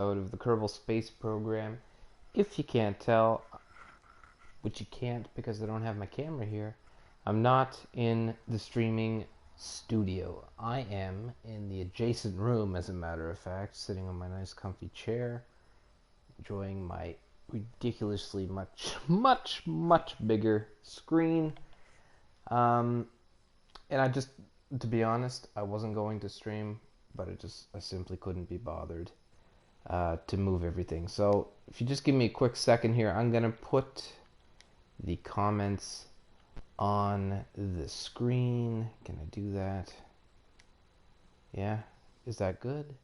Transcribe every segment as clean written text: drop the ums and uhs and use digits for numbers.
Out of the Kerbal Space Program. If you can't tell, which you can't because I don't have my camera here, I'm not in the streaming studio. I am in the adjacent room, as a matter of fact, sitting on my nice comfy chair, enjoying my ridiculously much bigger screen. And I just, to be honest, I wasn't going to stream, but I simply couldn't be bothered to move everything. So if you just give me a quick second here, I'm gonna put the comments on the screen. Can I do that? Yeah, is that good?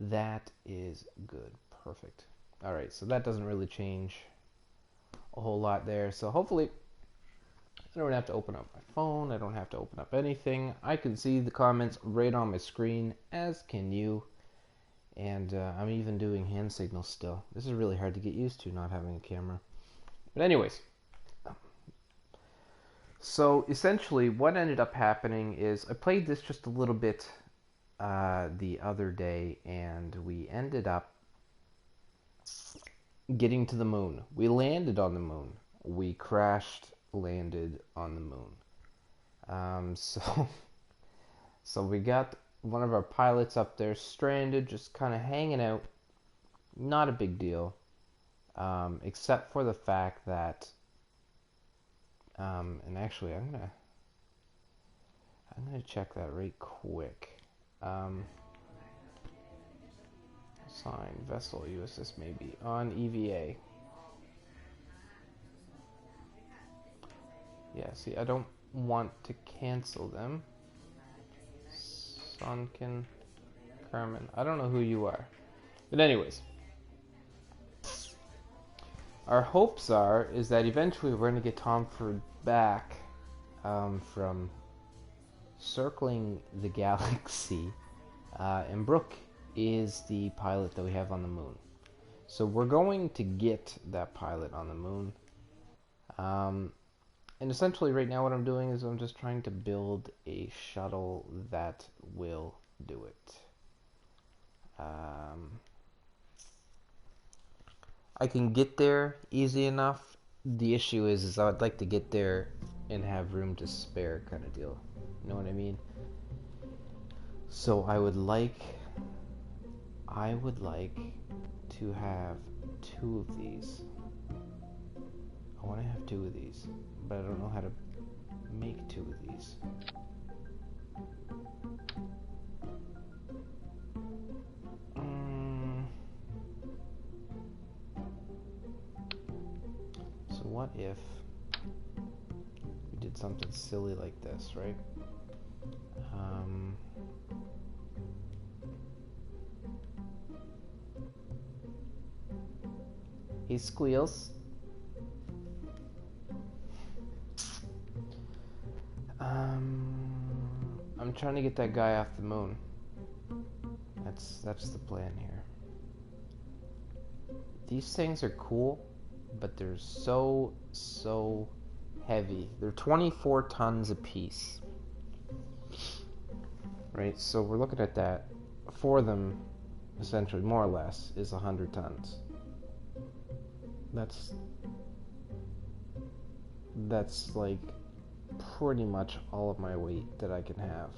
That is good. Perfect. All right, so that doesn't really change a whole lot there. So hopefully I don't have to open up my phone. I don't have to open up anything. I can see the comments right on my screen, as can you. And I'm even doing hand signals still. This is really hard to get used to, not having a camera. But anyways, so essentially what ended up happening is I played this just a little bit the other day, and we ended up getting to the moon. We landed on the moon. We crashed, landed on the moon. So we got one of our pilots up there stranded, just kind of hanging out. Not a big deal, except for the fact that, and actually I'm gonna check that right quick. Sign vessel USS maybe on EVA. Yeah, see, I don't want to cancel them. Sonkin, Carmen, I don't know who you are. But anyways, our hopes is that eventually we're going to get Tomford back from circling the galaxy, and Brooke is the pilot that we have on the moon. So we're going to get that pilot on the moon. And essentially right now what I'm doing is I'm just trying to build a shuttle that will do it. I can get there easy enough. The issue is I'd like to get there and have room to spare, kind of deal. You know what I mean? So I would like to have two of these. I want to have two of these, but I don't know how to make two of these. So what if we did something silly like this, right? He squeals. I'm trying to get that guy off the moon. That's the plan here. These things are cool, but they're so heavy. They're 24 tons a piece. Right? So we're looking at that. For them, essentially, more or less, is 100 tons. That's like pretty much all of my weight that I can have.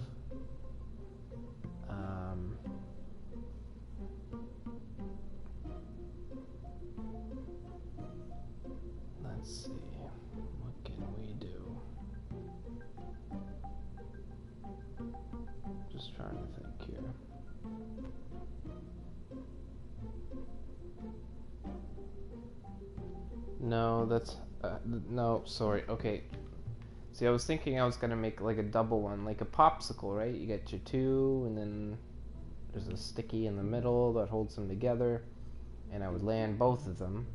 Let's see, what can we do? Just trying to think here. No, that's no, sorry. Okay. See, I was thinking I was gonna make like a double one, like a popsicle, right? You get your two, and then there's a sticky in the middle that holds them together, and I would land both of them,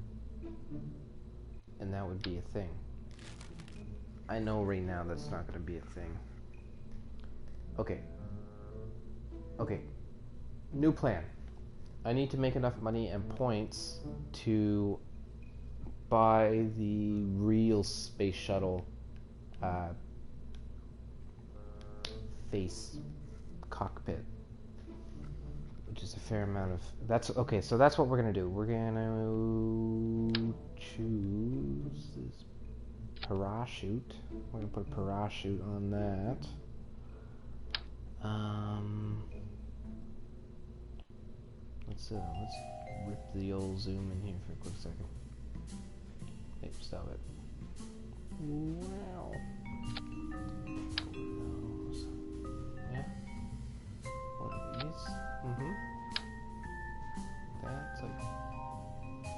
and that would be a thing. I know right now that's not gonna be a thing. Okay. Okay. New plan. I need to make enough money and points to buy the real space shuttle face cockpit, which is a fair amount of... That's okay, so that's what we're going to do. We're going to choose this parachute. We're going to put a parachute on that. Let's rip the old zoom in here for a quick second. Hey, stop it. Wow. Yeah. What are these? That's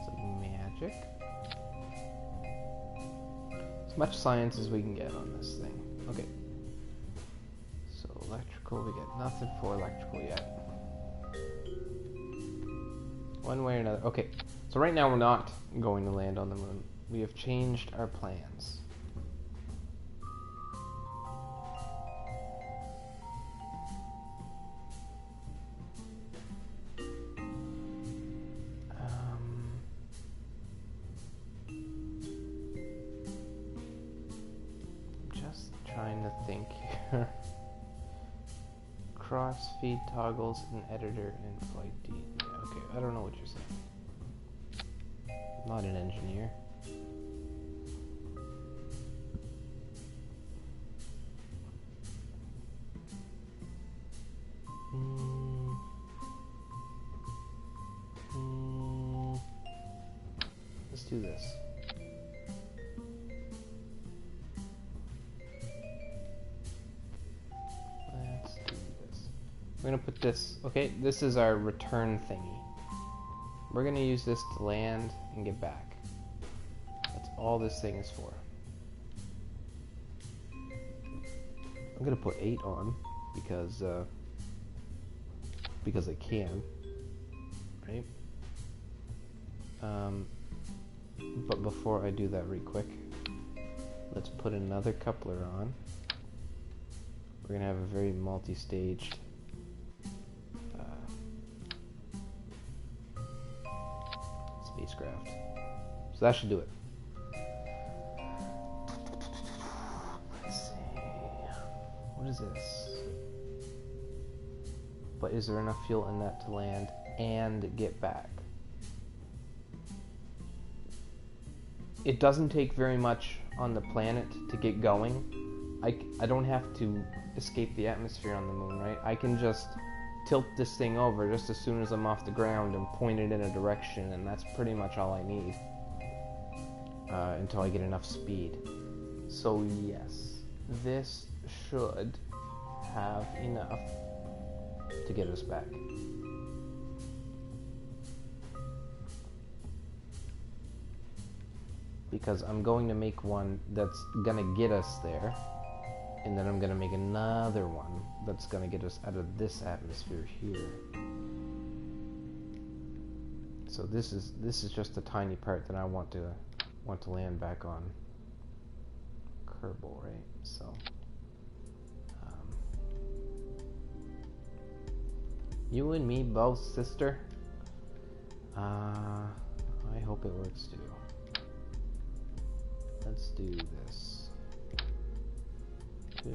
like magic. As much science as we can get on this thing. Okay. So electrical, we get nothing for electrical yet. One way or another. Okay, so right now we're not going to land on the moon. We have changed our plans. Just trying to think here. Cross feed toggles in editor and flight D. Yeah, okay, I don't know what you're saying. I'm not an engineer. Let's do this. We're gonna put this, okay, this is our return thingy. We're gonna use this to land and get back. That's all this thing is for. I'm gonna put 8 on because I can, right? But before I do that real quick, let's put another coupler on. We're gonna have a very multi-staged spacecraft. So that should do it. Let's see. What is this? But is there enough fuel in that to land and get back? It doesn't take very much on the planet to get going. I don't have to escape the atmosphere on the moon, right? I can just tilt this thing over just as soon as I'm off the ground and point it in a direction, and that's pretty much all I need until I get enough speed. So yes, this should have enough to get us back. Because I'm going to make one that's gonna get us there, and then I'm gonna make another one that's gonna get us out of this atmosphere here. So this is just a tiny part that I want to land back on Kerbal, right? So you and me both, sister. I hope it works too. Let's do this. 2.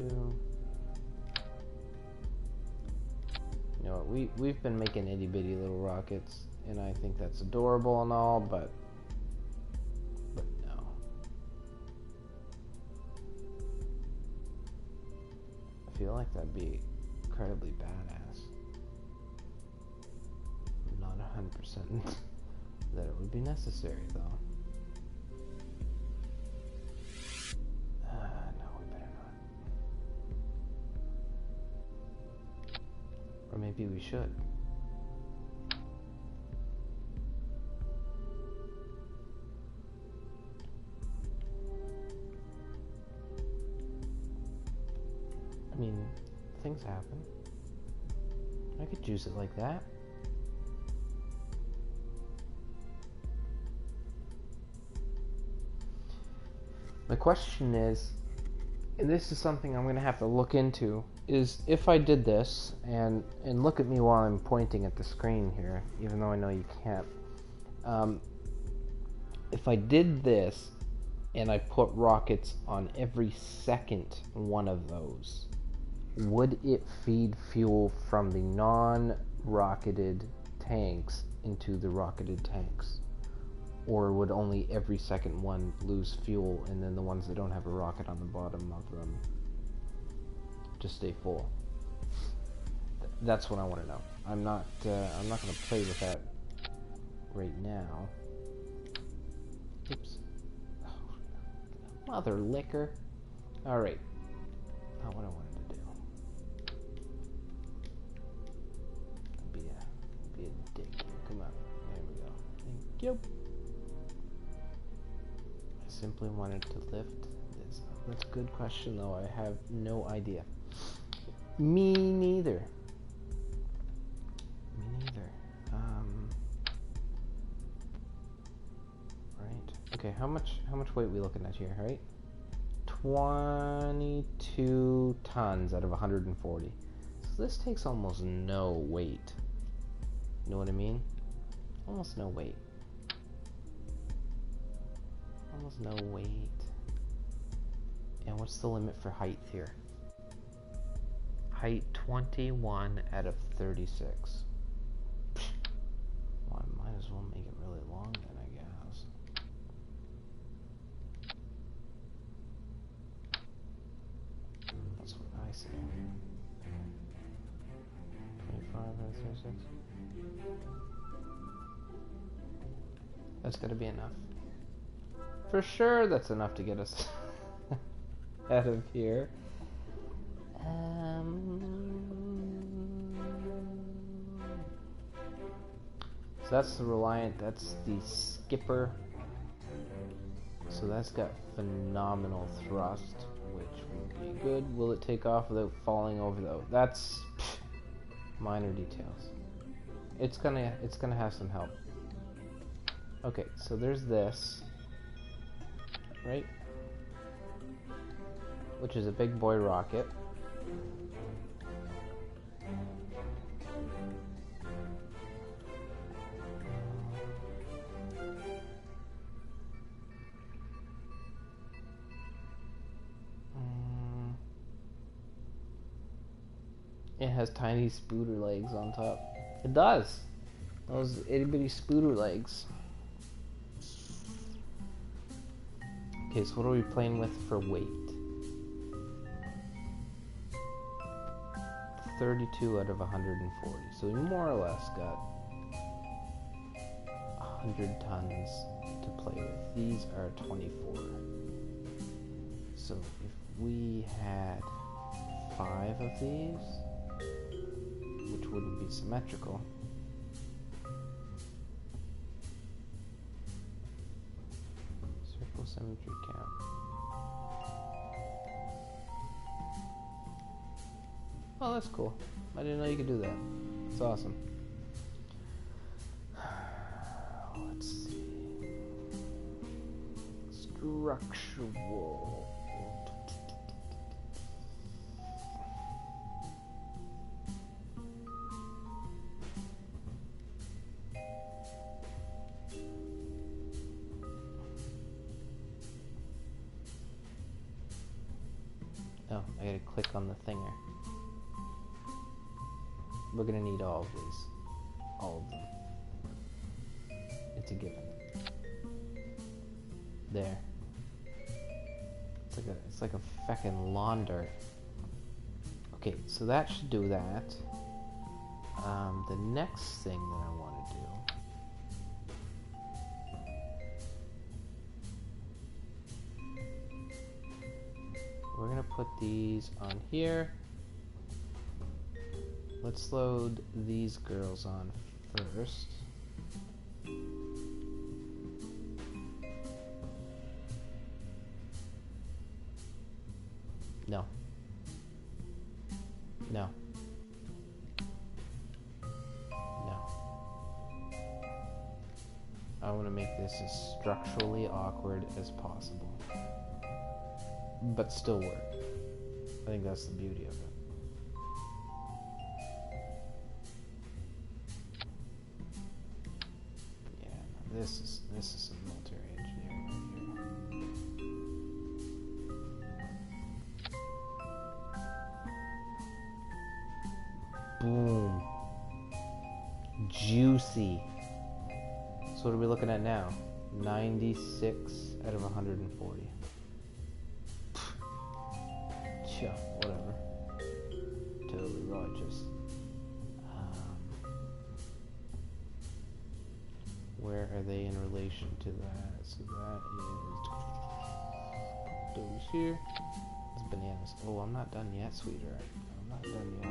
You know, we've been making itty bitty little rockets, and I think that's adorable and all, but no. I feel like that'd be incredibly badass. I'm not 100% that it would be necessary, though. Or maybe we should. I mean, things happen. I could juice it like that. My question is, and this is something I'm going to have to look into, is if I did this, and look at me while I'm pointing at the screen here, even though I know you can't. If I did this, and I put rockets on every second one of those, would it feed fuel from the rocketed tanks into the rocketed tanks? Or would only every second one lose fuel, and then the ones that don't have a rocket on the bottom of them just stay full? That's what I want to know. I'm not going to play with that right now. Oops. Oh, mother liquor. All right. Not what I wanted to do. Be a dick. Come on. There we go. Thank you. I simply wanted to lift this up. That's a good question, though. I have no idea. Me neither. Right. Okay. How much weight are we looking at here? Right. 22 tons out of 140. So this takes almost no weight. You know what I mean? Almost no weight. Almost no weight. And what's the limit for height here? Height 21 out of 36. Well, I might as well make it really long then, I guess. That's what I say. 25 out of 36. That's gotta be enough. For sure that's enough to get us out of here. So that's the Reliant, that's the Skipper. So that's got phenomenal thrust, which will be good. Will it take off without falling over though? That's minor details. It's gonna have some help. Okay, so there's this, right? Which is a big boy rocket. It has tiny spooter legs on top. It does. Those itty bitty spooter legs. Okay, so what are we playing with for weight? 32 out of 140. So we more or less got 100 tons to play with. These are 24. So if we had 5 of these, which wouldn't be symmetrical, circle symmetry count. Oh, that's cool. I didn't know you could do that. It's awesome. Let's see. Structural. Oh, I gotta click on the thinger. We're gonna need all of these. All of them. It's a given. There. It's like a feckin' lawn dart. Okay, so that should do that. The next thing that I want to do. We're gonna put these on here. Let's load these girls on first. No. No. No. I want to make this as structurally awkward as possible, but still work. I think that's the beauty of it. This is some military engineering right here. Boom. juicy. So what are we looking at now? 96 out of 140. Sure, whatever. Totally righteous. Where are they in relation to that? So that is those here. It's bananas. Oh, I'm not done yet, sweetheart. I'm not done yet.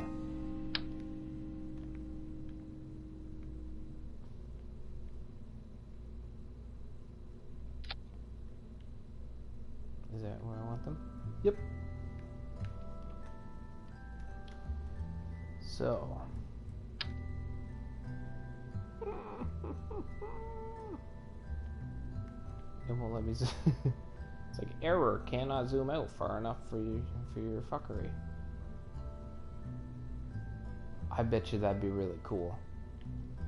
Is that where I want them? Yep. So. It won't let me. It's like error. Cannot zoom out far enough for your fuckery. I bet you that'd be really cool,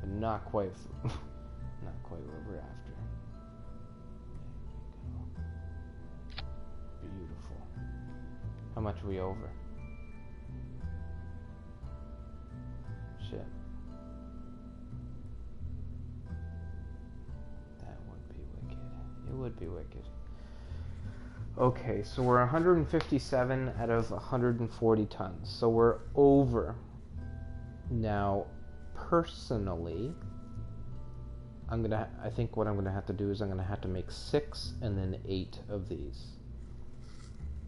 but not quite. Not quite what we're after. There we go. Beautiful. How much are we over? Shit. That would be wicked. It would be wicked. Okay, so we're 157 out of 140 tons. So we're over. Now, personally, I think what I'm gonna have to do is I'm gonna have to make 6 and then 8 of these.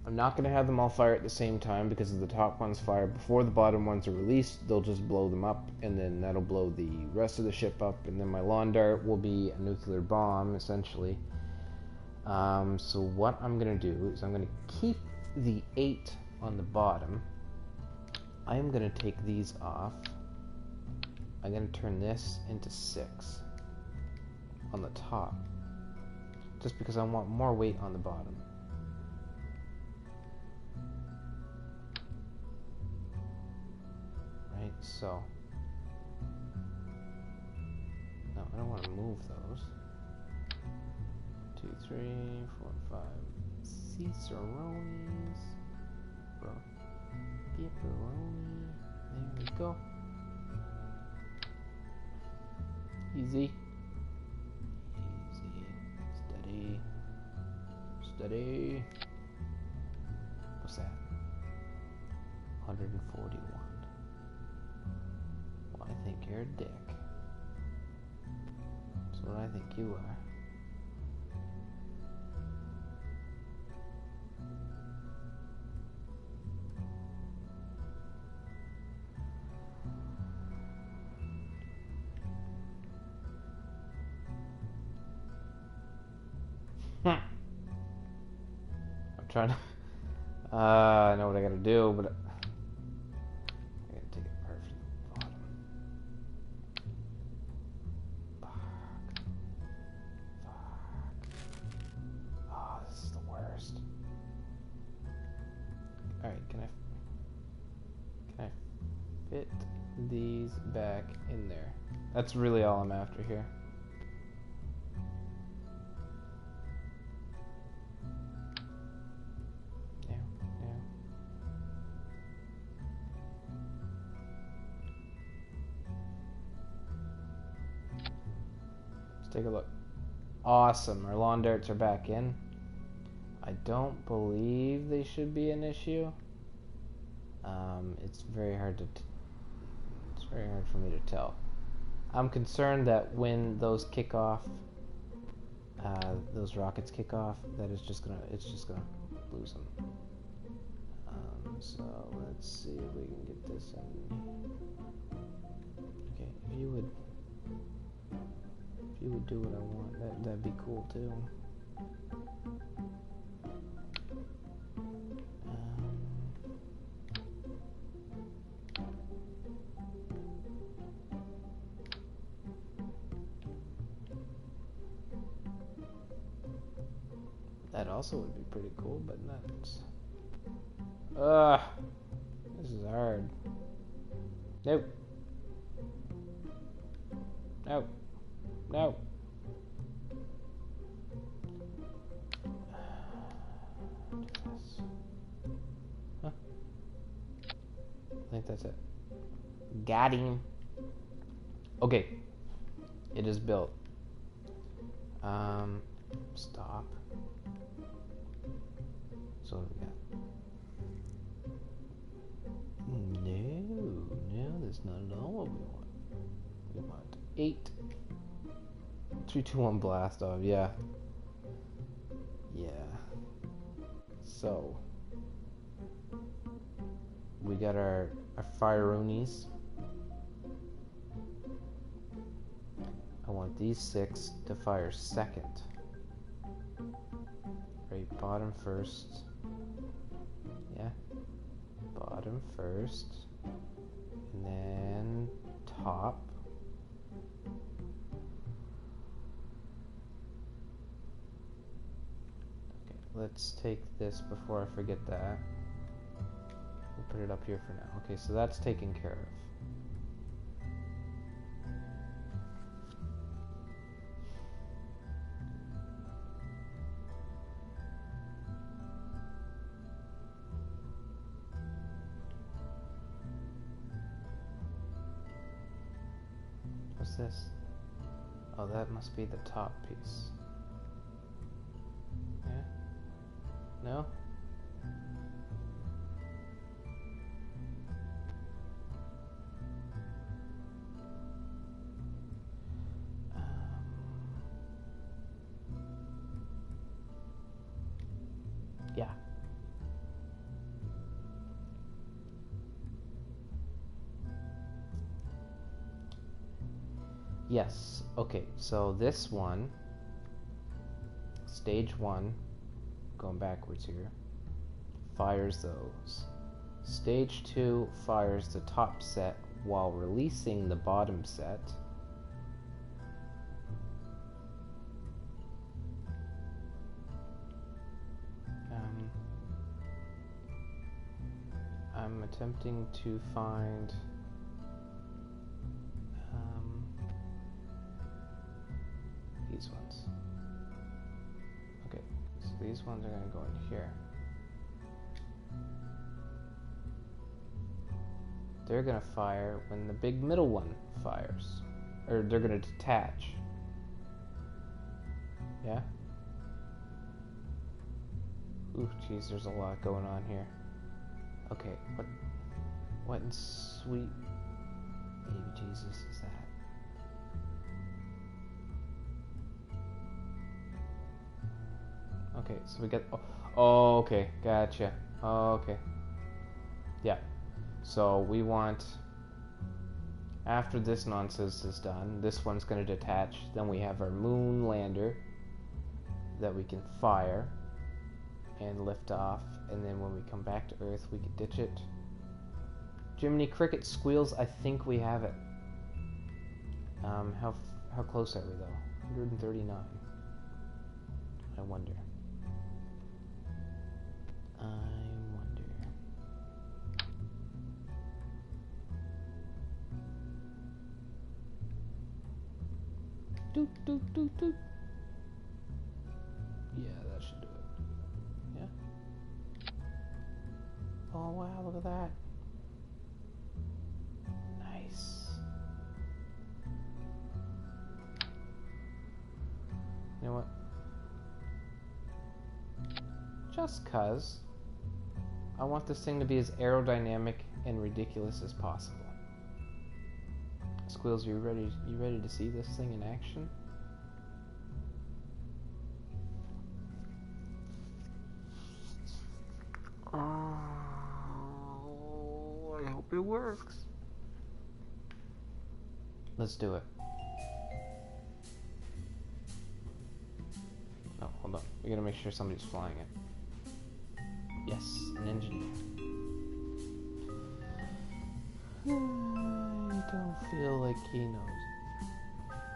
I'm not gonna have them all fire at the same time because if the top ones fire before the bottom ones are released, they'll just blow them up, and then that'll blow the rest of the ship up, and then my lawn dart will be a nuclear bomb, essentially. So what I'm gonna do is I'm gonna keep the 8 on the bottom. I'm gonna take these off. I'm gonna turn this into 6 on the top, just because I want more weight on the bottom. Right, so no, I don't want to move those. 2, 3, 4, 5 Cicerones. Pepperoni. There we go. Easy. Easy. Steady. Steady. What's that? 141. Well, I think you're a dick. That's what I think you are. I'm trying to. I know what I gotta do, but I gotta take it perfect bottom. Fuck. Oh, this is the worst. Alright, can I fit these back in there? That's really all I'm after here. Take a look. Awesome. Our lawn darts are back in. I don't believe they should be an issue. It's very hard for me to tell. I'm concerned that when those kick off, those rockets kick off, that it's just gonna lose them. So let's see if we can get this in. Okay, if you would do what I want, that'd be cool too. That also would be pretty cool, but not. This is hard. Nope. Nope. No. Huh? I think that's it. Got him. Okay, It is built. Stop. So what do we got? No, that's not at all what we want. We want 8. 3, 2, 1 blast off, yeah. Yeah. So we got our Fireonies. I want these 6 to fire second. Right, bottom first. Yeah. Bottom first. And then top. Okay, let's take this before I forget that. We'll put it up here for now. Okay, so that's taken care of. What's this? Oh, that must be the top piece. Yeah? No? Yeah. Yes. Okay, so this one, stage 1, going backwards here, fires those. Stage 2 fires the top set while releasing the bottom set. I'm attempting to find these ones. Okay, so these ones are going to go in here. They're going to fire when the big middle one fires. Or they're going to detach. Yeah? Ooh, jeez, there's a lot going on here. Okay, what in sweet baby Jesus is that? Okay, so we got, oh, okay, gotcha. Oh, okay. Yeah. So we want, after this nonsense is done, this one's going to detach. Then we have our moon lander that we can fire and lift off. And then when we come back to Earth, we can ditch it. Jiminy Cricket squeals, I think we have it. How close are we though? 139. I wonder. Doot, doot, doot, doot. Yeah, that should do it. Yeah. Oh wow, look at that. Nice. You know what? Just cuz I want this thing to be as aerodynamic and ridiculous as possible. Squills, you ready to see this thing in action? Oh, I hope it works. Let's do it. Oh, hold on. We gotta make sure somebody's flying it. Yes, an engineer. I don't feel like he knows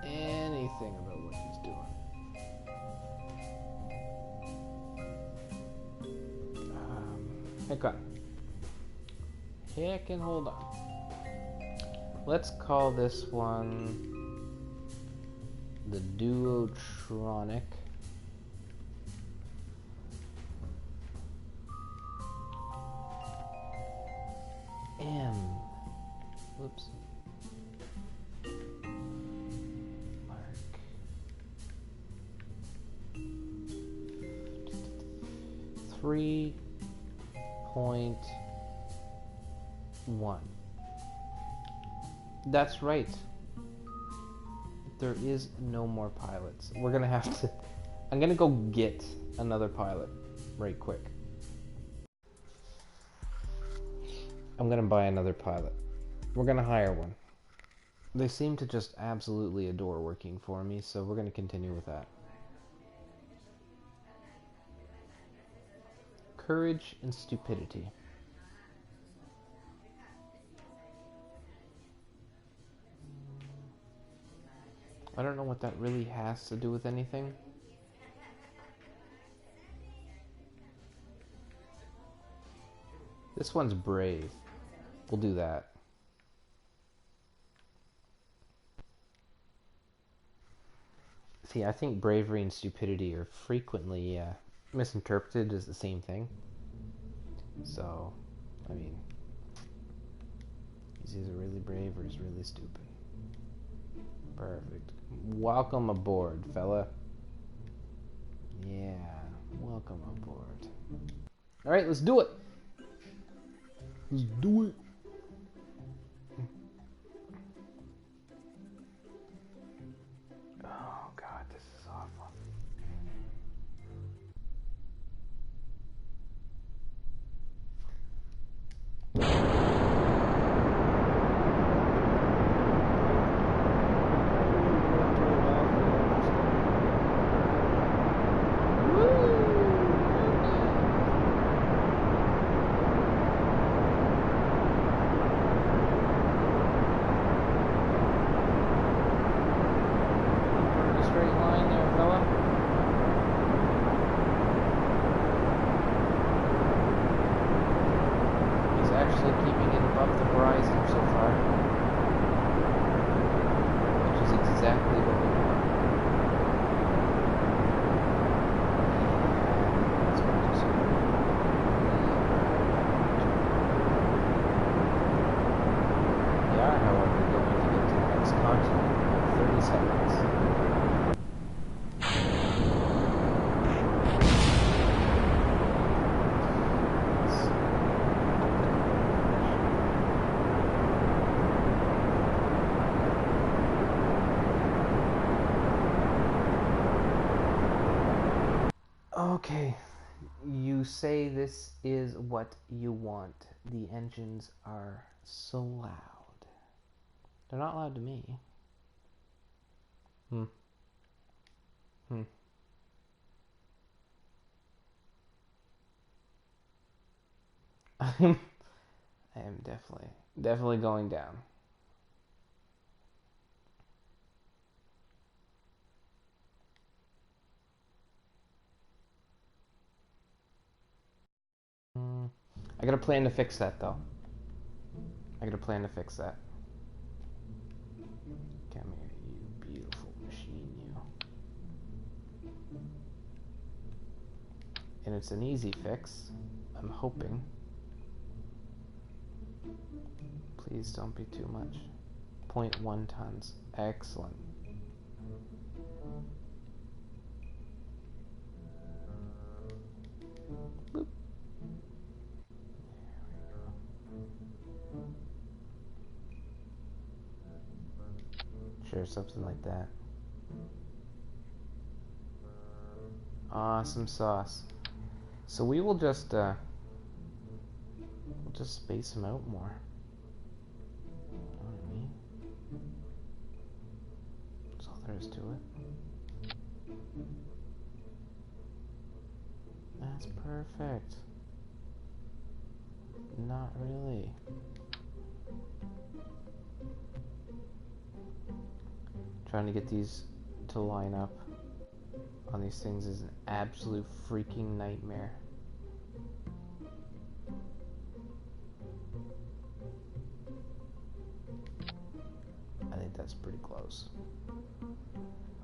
anything about what he's doing. Heck on. Heck and hold on. Let's call this one the Duotronic. M. Whoops. 3.1. That's right. There is no more pilots. We're gonna have to... I'm gonna go get another pilot right quick. I'm gonna buy another pilot. We're gonna hire one. They seem to just absolutely adore working for me, so we're gonna continue with that. Courage and stupidity. I don't know what that really has to do with anything. This one's brave. We'll do that. See, I think bravery and stupidity are frequently misinterpreted as the same thing. So, I mean, is he really brave or is really stupid? Perfect. Welcome aboard, fella. Yeah, welcome aboard. Alright, let's do it. Let's do it. Oh god, this is awful. Okay, you say this is what you want. The engines are so loud. They're not loud to me. I am definitely going down. I got a plan to fix that, though. I got a plan to fix that. Come here, you beautiful machine, you. And it's an easy fix, I'm hoping. Please don't be too much. 0.1 tons. Excellent. Boop. Sure, something like that. Awesome sauce. So we will just we'll just space them out more. You know what I mean? That's all there is to it. That's perfect. Not really. Trying to get these to line up on these things is an absolute freaking nightmare. I think that's pretty close.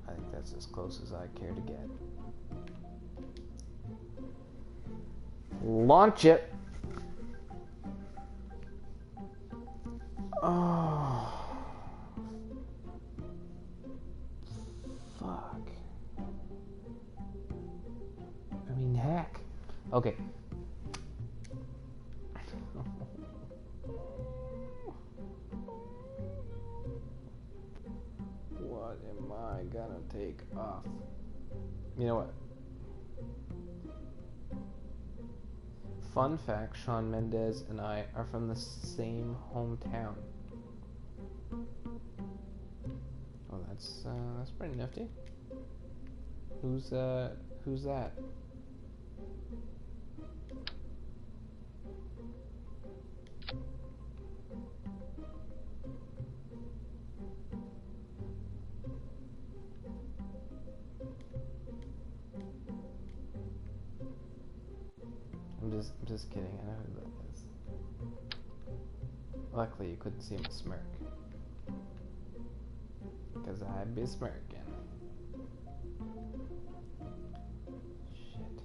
I think that's as close as I care to get. Launch it! Oh. Fuck. I mean, heck. Okay. What am I gonna take off? You know what? Fun fact, Shawn Mendes and I are from the same hometown. Oh, that's pretty nifty. Who's that? I'm just kidding. I know who that is. Luckily, you couldn't see him smirk, because I'd be smirking. Shit.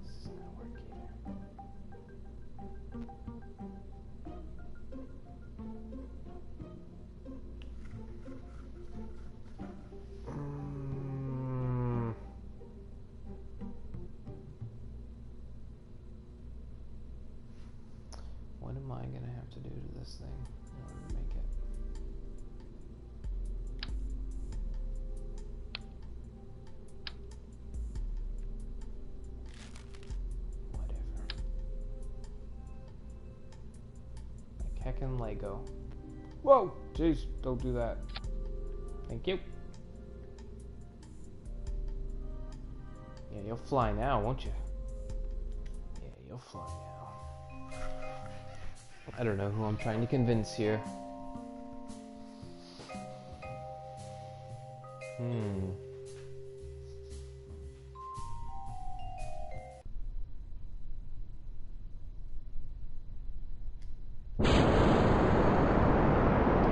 This is not working either. What am I gonna have to do to this thing in order to make it? Whatever. Like heckin' Lego. Whoa! Jeez, don't do that. Thank you. Yeah, you'll fly now, won't you? Yeah, you'll fly now. I don't know who I'm trying to convince here.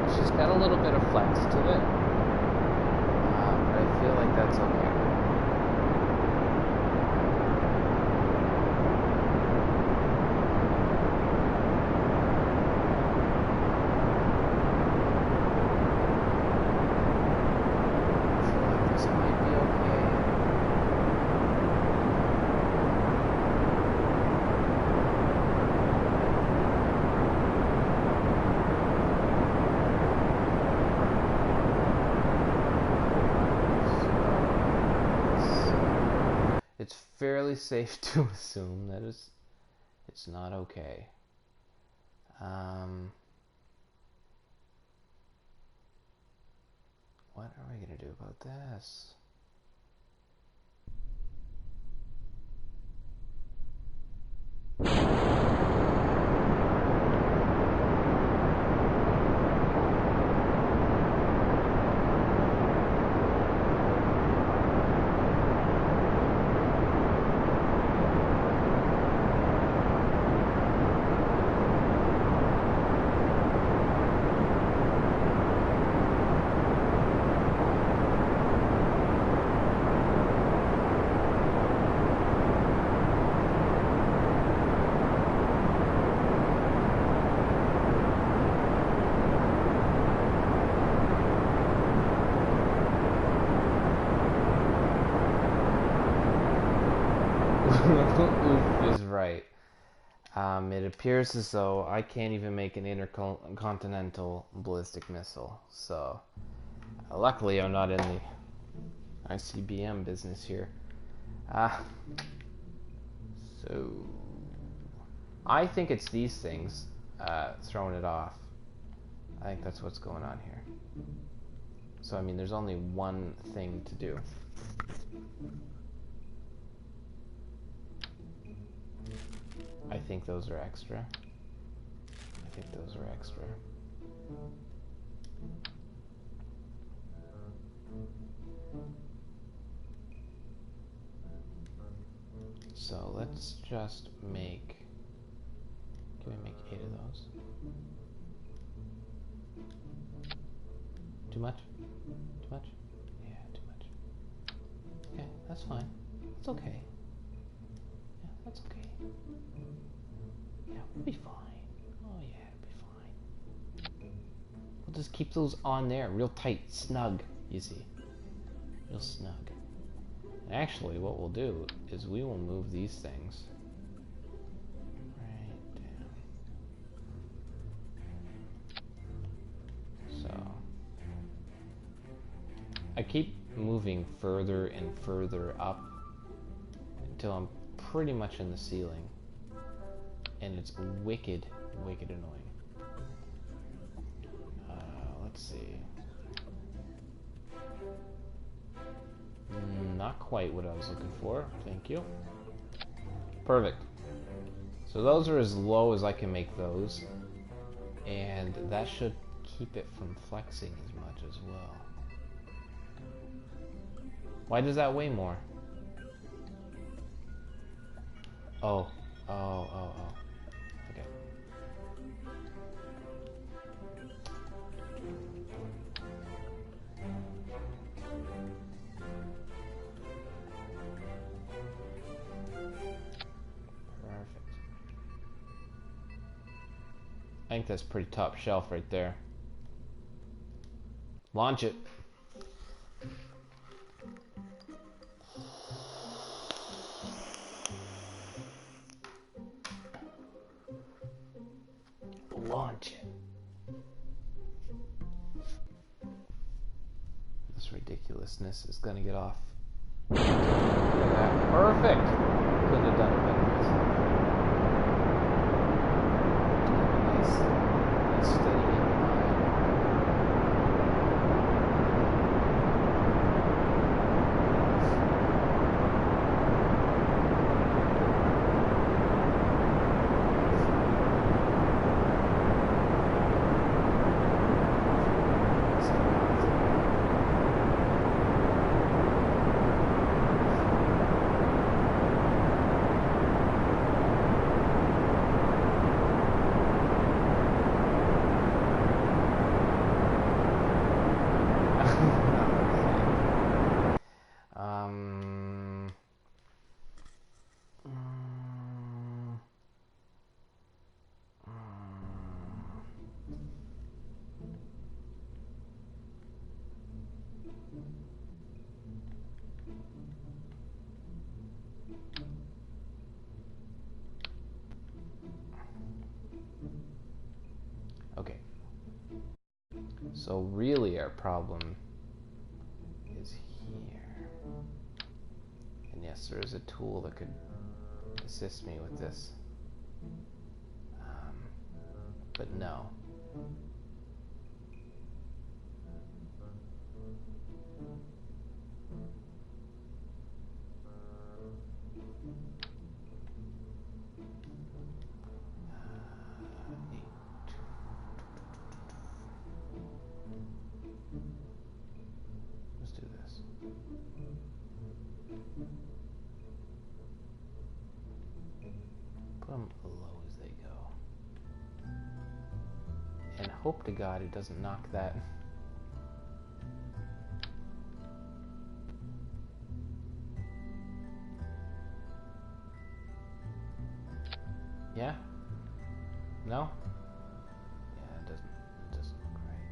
She's got a little bit of flex to it, but I feel like that's okay. It's fairly safe to assume that it's not okay. What are we gonna do about this? Oof is right. It appears as though I can't even make an intercontinental ballistic missile. So, luckily I'm not in the ICBM business here. So, I think it's these things throwing it off. I think that's what's going on here. So, I mean, there's only one thing to do. I think those are extra. So let's just make, can we make 8 of those? Too much? Too much? Yeah, too much. Okay, that's fine. It's okay. Yeah, that's okay. Yeah, we'll be fine. Oh yeah, it'll be fine. We'll just keep those on there, real tight, snug, you see. Real snug. Actually, what we'll do is we will move these things right down. So I keep moving further and further up until I'm pretty much in the ceiling, and it's wicked annoying. Let's see. Not quite what I was looking for. Thank you. Perfect. So those are as low as I can make those, and that should keep it from flexing as much as well. Why does that weigh more? Oh. Okay. Perfect. I think that's pretty top shelf right there. Launch it. Launch it. This ridiculousness is gonna get off. Look at that. Perfect. Couldn't have done it better myself. Nice steady incline. Okay. So really our problem is here. And yes, there is a tool that could assist me with this. But no. Let's do this. Put them low as they go. And hope to God it doesn't knock that. Yeah? No? Yeah, it doesn't look right.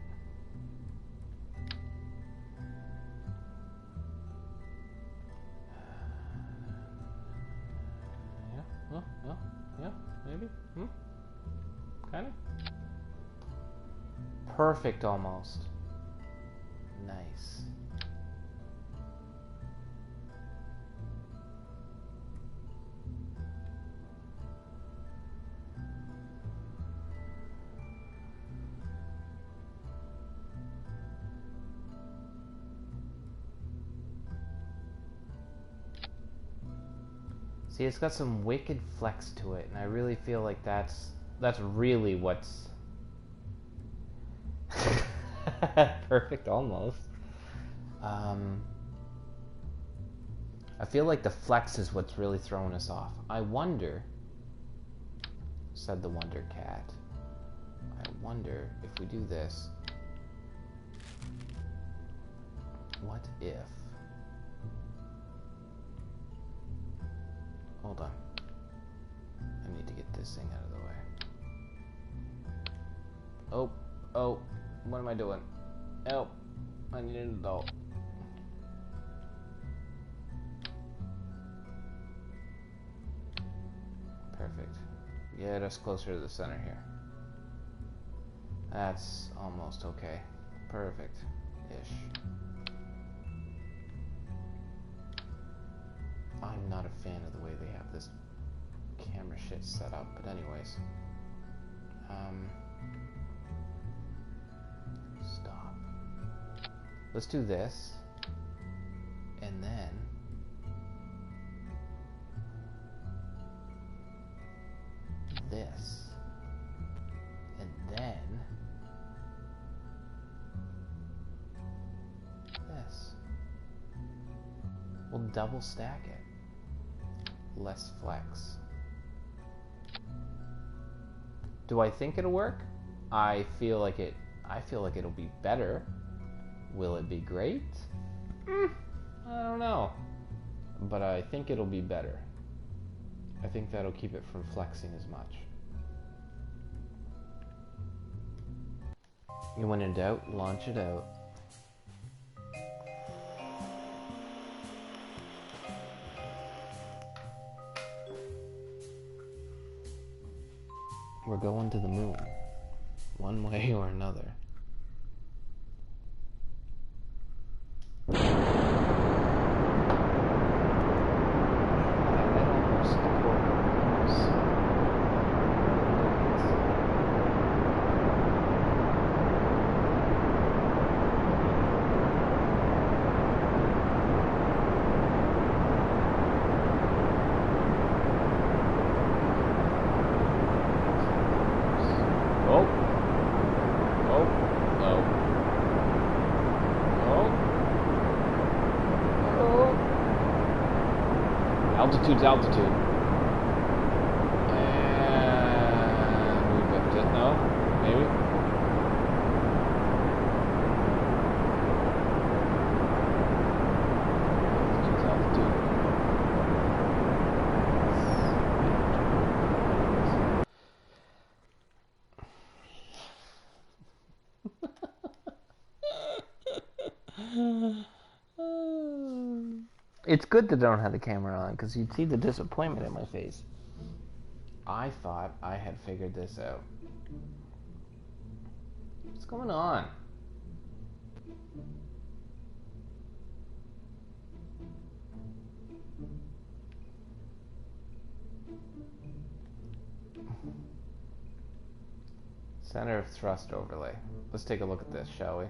Yeah, well, yeah, maybe. Kinda. Perfect almost. Nice. See, it's got some wicked flex to it, and I really feel like that's really what's perfect almost. I feel like the flex is what's really throwing us off. I wonder, said the Wonder Cat, I wonder if we do this, what if, hold on, I need to get this thing out of the way. Oh, what am I doing? Help, I need an adult. perfect. Get us closer to the center here. That's almost okay. Perfect-ish. I'm not a fan of the way they have this camera shit set up, but anyways. Stop. Let's do this. And then this. And then this. We'll double stack it. Less flex. Do I think it'll work? I feel like it'll be better. Will it be great? I don't know. But I think it'll be better. I think that'll keep it from flexing as much. When in doubt, launch it out. We're going to the moon, one way or another. Altitude's altitude. And we biffed it. No? Maybe? Altitude's altitude. It's good that I don't have the camera on, because you'd see the disappointment in my face. I thought I had figured this out. What's going on? Center of thrust overlay. Let's take a look at this, shall we?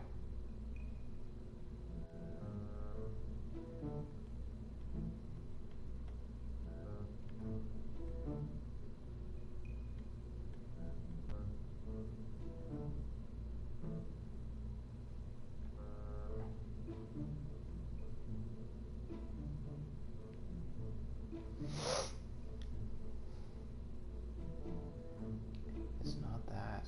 It's not that.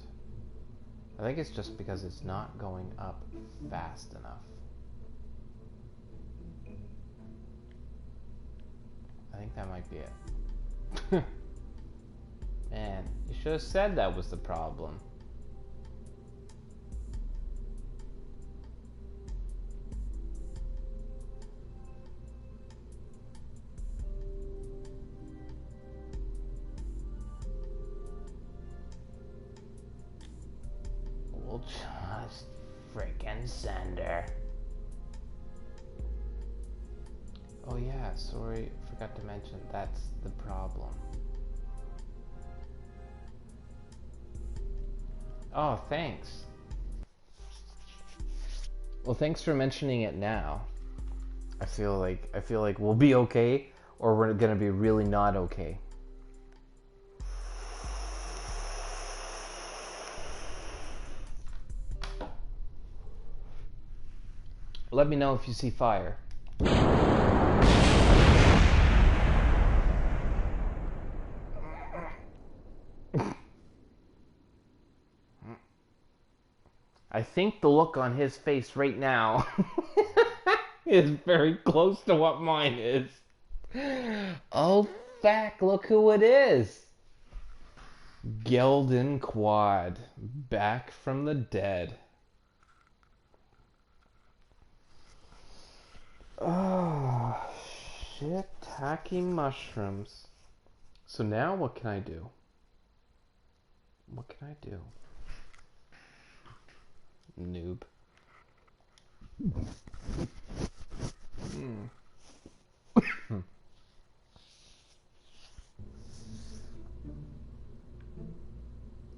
I think it's just because it's not going up fast enough. I think that might be it. Man, you should have said that was the problem. We'll just frickin' send her. Oh yeah, sorry, forgot to mention, that's the problem. Oh, thanks. Well, thanks for mentioning it now. I feel like we'll be okay, or we're gonna be really not okay. Let me know if you see fire. I think the look on his face right now is very close to what mine is. Oh, fuck, look who it is. Geldin Quad, back from the dead. Oh, shit, tacky mushrooms. So now what can I do? What can I do? Noob.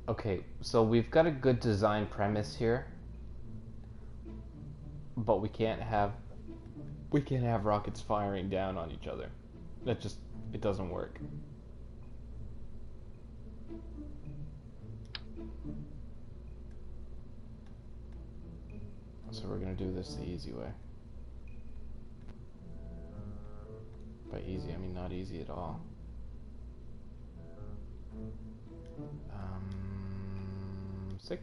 Okay, so we've got a good design premise here, but we can't have rockets firing down on each other. It doesn't work. So we're gonna do this the easy way. By easy, I mean not easy at all. 6.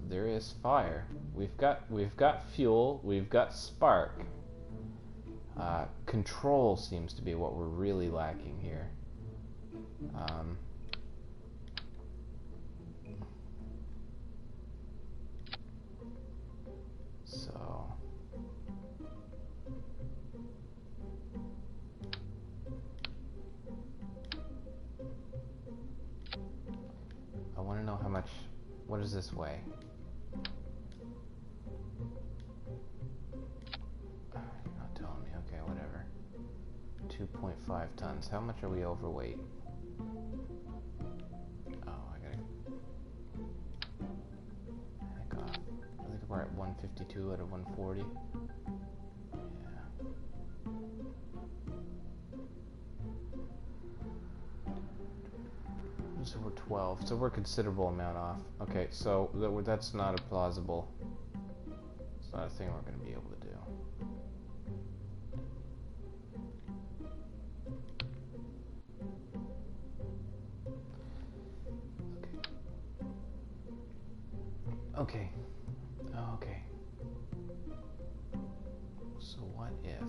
There is fire. We've got fuel. We've got spark. Control seems to be what we're really lacking here. So I want to know how much. What does this weigh? You're not telling me. Okay, whatever. 2.5 tons. How much are we overweight? Oh, I gotta heck off. I think we're at 152 out of 140. Yeah. So we're 12. So we're a considerable amount off. Okay, so that's not a plausible. It's not a thing we're going to be able to do. Okay. Okay. So what if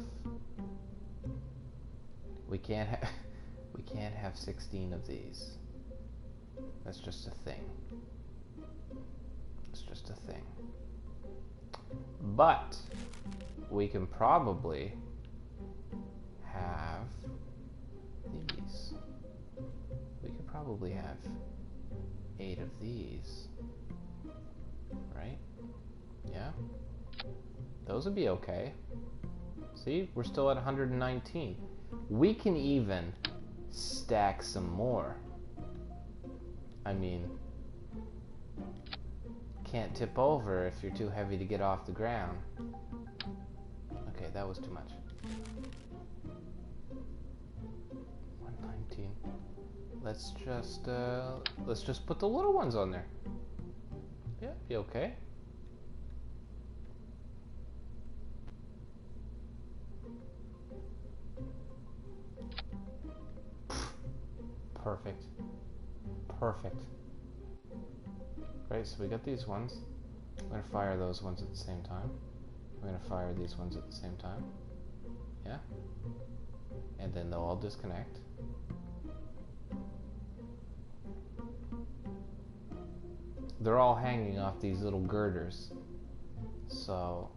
we can't have 16 of these? That's just a thing. It's just a thing. But we can probably have these. We could probably have 8 of these. Right? Yeah? Those would be okay. See? We're still at 119. We can even stack some more. I mean, can't tip over if you're too heavy to get off the ground. Okay, that was too much. 119. Let's just put the little ones on there. Yeah, be okay. Perfect. Perfect. Right, so we got these ones. I'm going to fire those ones at the same time. I'm going to fire these ones at the same time. Yeah? And then they'll all disconnect. They're all hanging off these little girders. So...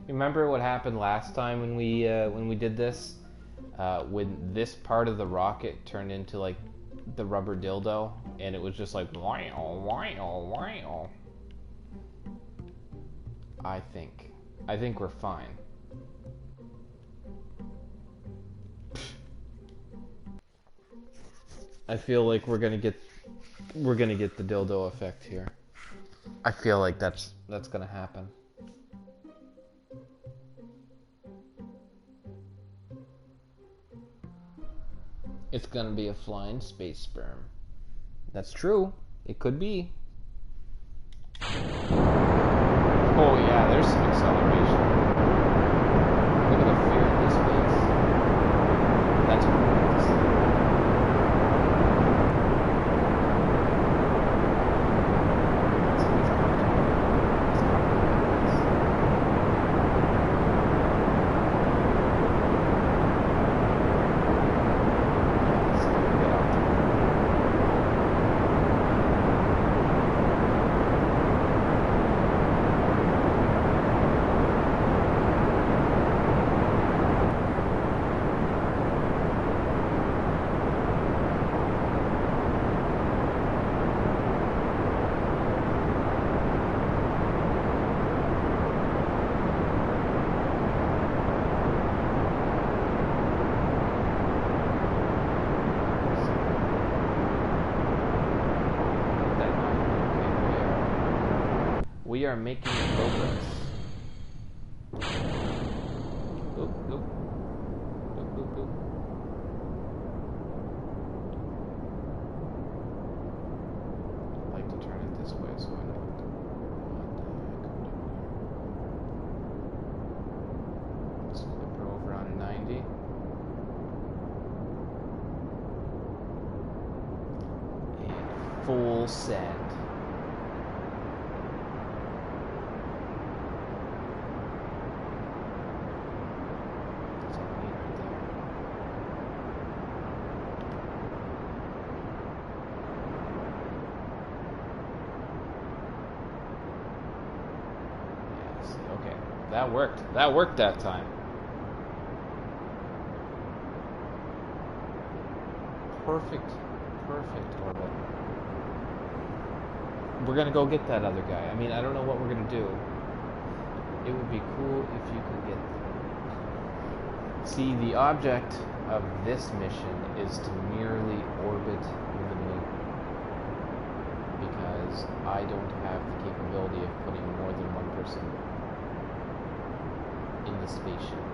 Remember what happened last time when we did this? When this part of the rocket turned into like the rubber dildo, and it was just like wow, wow, wow. I think we're fine. I feel like we're gonna get the dildo effect here. I feel like that's gonna happen. It's gonna be a flying space sperm. That's true. It could be. Oh yeah, there's some acceleration. Look at the fear in his face. That's what we want to see. we are making progress. Oop, oop. Oop, oop, oop. I'd like to turn it this way so I don't... Let's flip her over on a 90. And full send. Okay, that worked. That worked that time. Perfect orbit. We're gonna go get that other guy. I mean, I don't know what we're gonna do. It would be cool if you could get... See, the object of this mission is to merely orbit the moon. Because I don't have the capability of putting more than one person in the spaceship.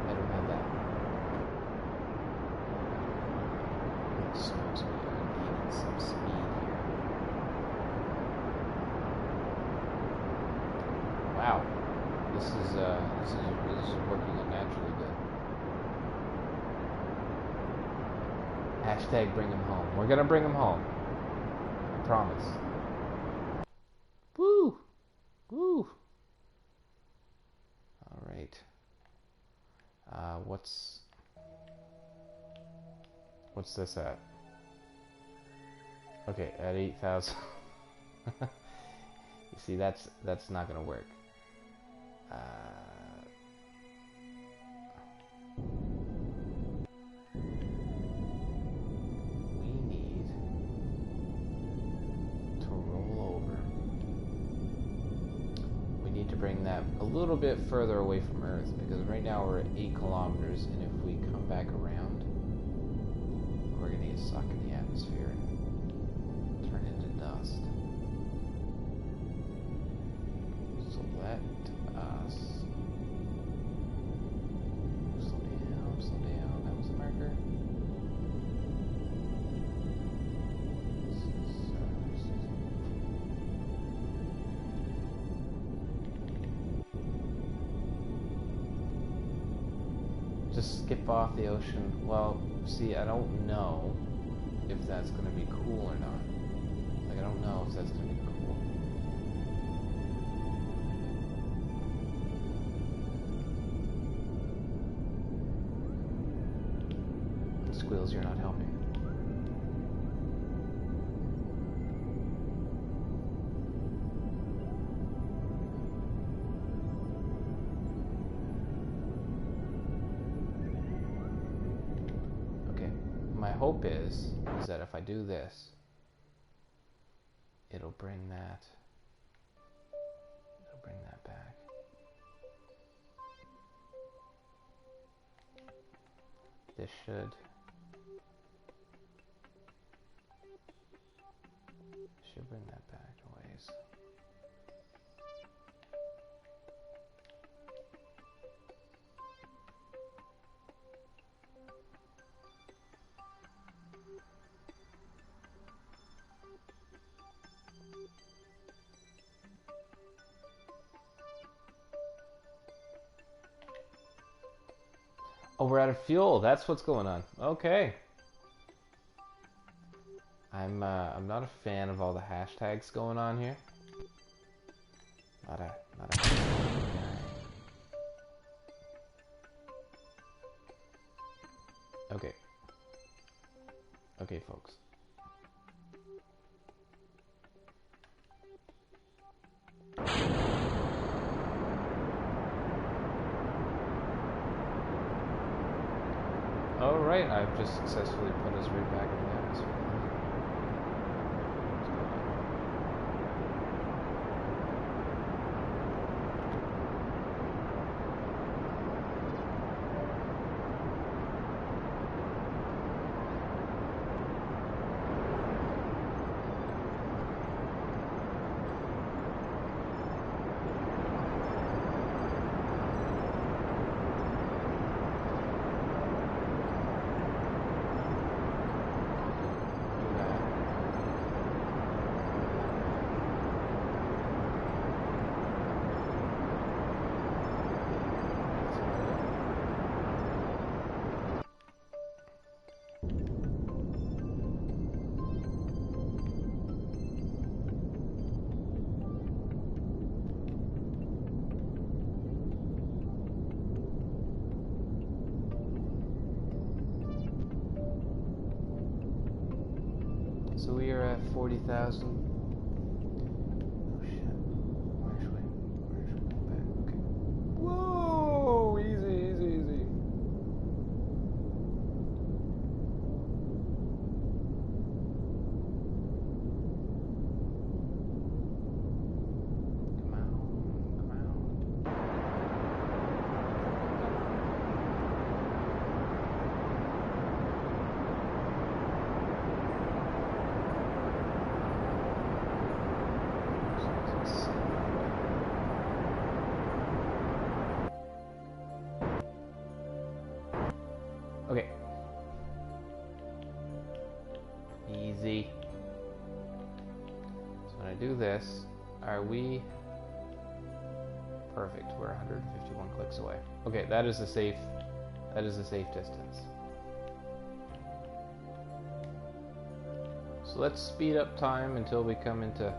I don't have that. Holy smokes, we are gaining some speed here. Wow, this is working unnaturally good. Hashtag bring him home. We're gonna bring him home. I promise. Woo! Woo! Alright. What's this at? Okay, at 8,000. You see, that's not gonna work. We need to roll over. We need to bring that a little bit further away from Earth, because right now we're at 8 kilometers, and if we come back around, we're gonna get sucked in the atmosphere and turn into dust. So let us slow down. That was the marker. Just skip off the ocean. Well, see, I don't know if that's going to be cool or not. Like, I don't know if that's going to be cool. Squills, you're not helping. My hope is that if I do this, it'll bring that back. This should bring that back a ways. Oh, we're out of fuel. That's what's going on. Okay. I'm not a fan of all the hashtags going on here. Not a Okay. Okay, folks. Alright, I've just successfully put us right back in the atmosphere. So we are at 40,000. Oh shit. Where should we go back? Okay. Whoa! Easy, easy, easy. Come on, come on. Okay. Easy. So when I do this, are we perfect? We're 151 clicks away. Okay, that is a safe distance. So let's speed up time until we come into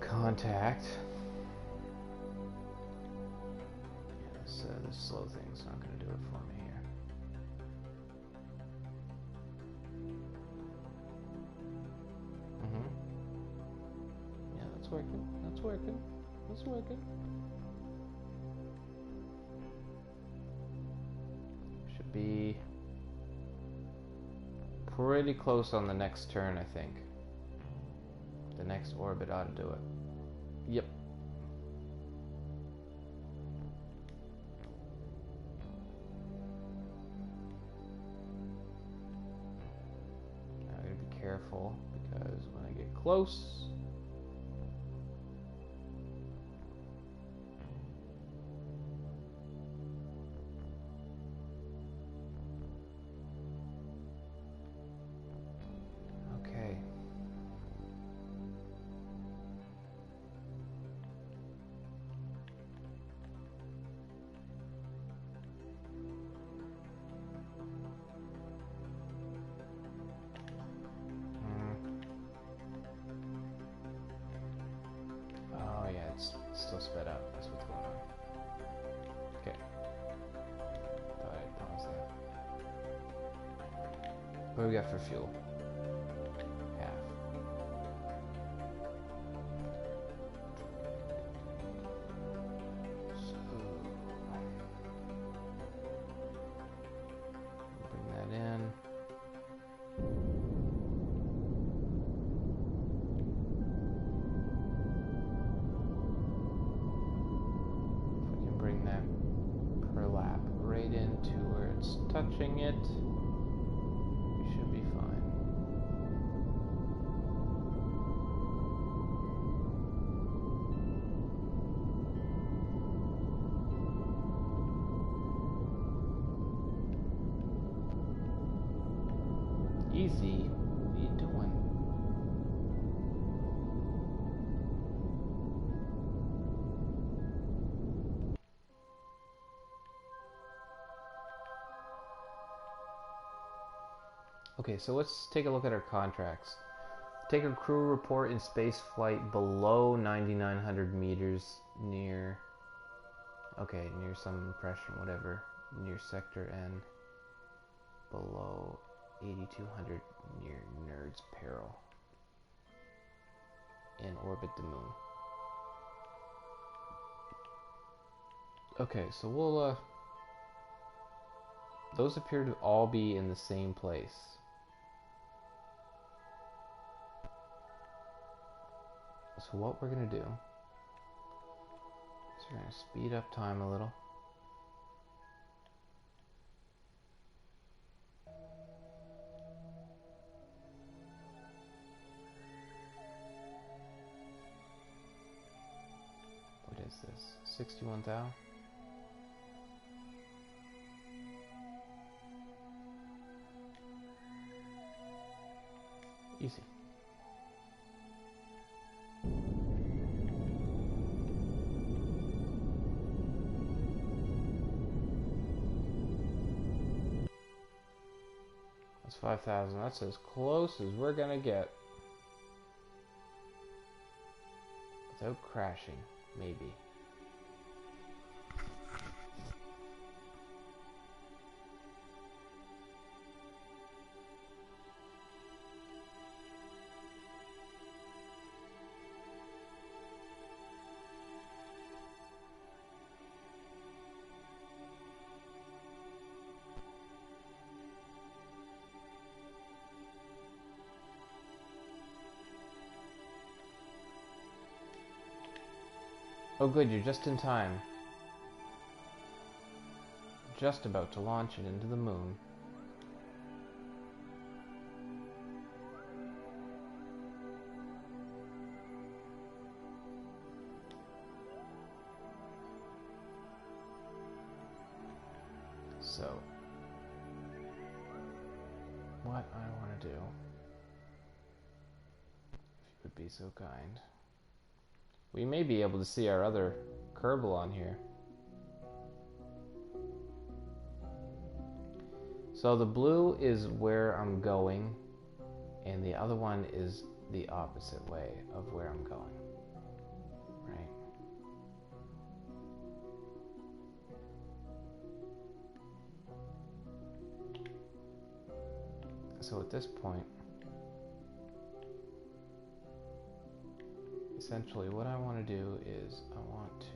contact. This slow thing's not going to do it for me here. Yeah, that's working. That's working. That's working. Should be pretty close on the next turn, I think. The next orbit ought to do it. Yep. Careful, because when I get close, okay. It's still sped up. That's what's going on. Okay. Thought I'd pause that. What do we got for fuel? Half. So bring that in. Touching it, we should be fine. Easy. What are you doing? Okay, so let's take a look at our contracts. Take a crew report in space flight below 9,900 meters near some impression, whatever, near sector N, below 8,200 near Nerd's Peril, and orbit the moon. Okay, so we'll, those appear to all be in the same place. So what we're going to do is we're going to speed up time a little. What is this? 61,000? Easy. That's 5,000. That's as close as we're gonna get. Without crashing, maybe. Oh good, you're just in time. Just about to launch it into the moon. So, what I want to do, if you would be so kind, we may be able to see our other Kerbal on here. So the blue is where I'm going, and the other one is the opposite way of where I'm going, right? So at this point, essentially what I want to do is I want to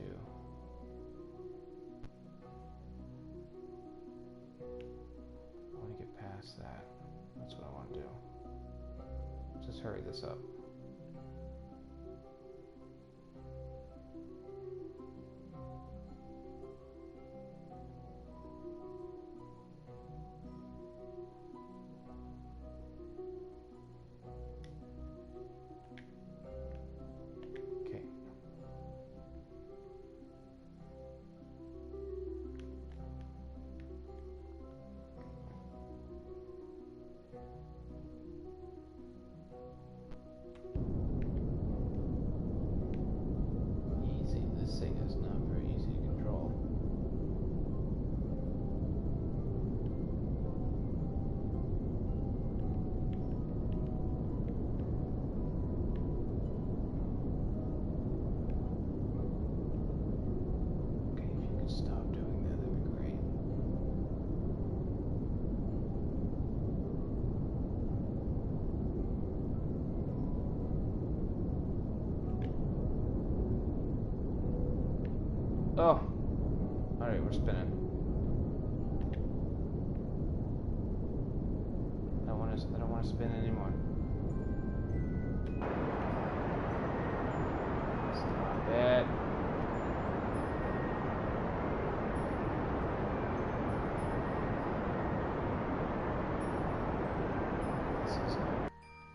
get past that. That's what I want to do. Just hurry this up. Okay. Easy. This thing is not very easy to control. Okay, if you could stop doing that, that'd be great. Oh! Alright, we're spinning. I don't want to spin anymore. Stop it.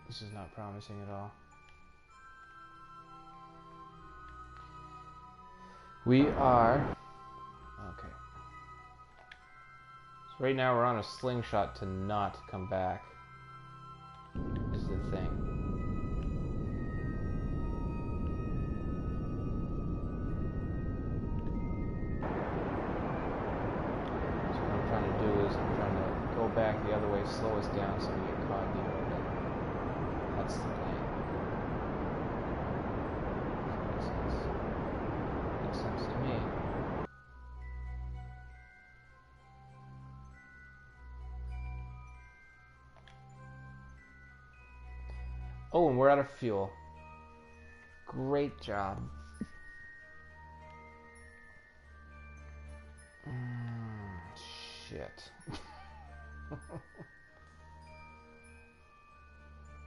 This is not promising at all. We are... Okay. So right now we're on a slingshot to not come back. Is the thing. So what I'm trying to do is I'm trying to go back the other way, slow us down so we get caught in the orbit. That's the plan. Makes sense to me. Oh, and we're out of fuel. Great job. Shit.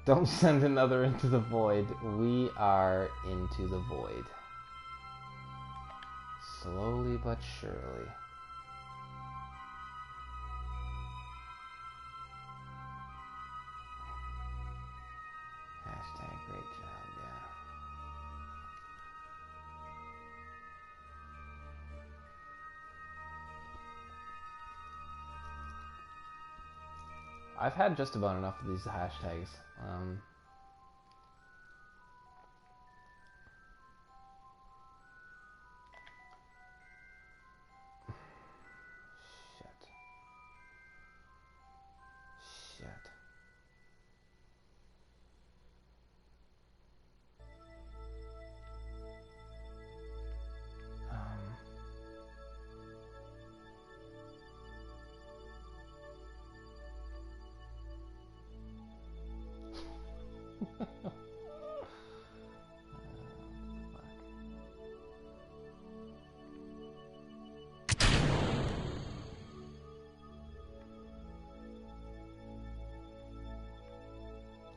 Don't send another into the void. We are into the void. Slowly but surely. Hashtag great job, yeah. I've had just about enough of these hashtags. Shit.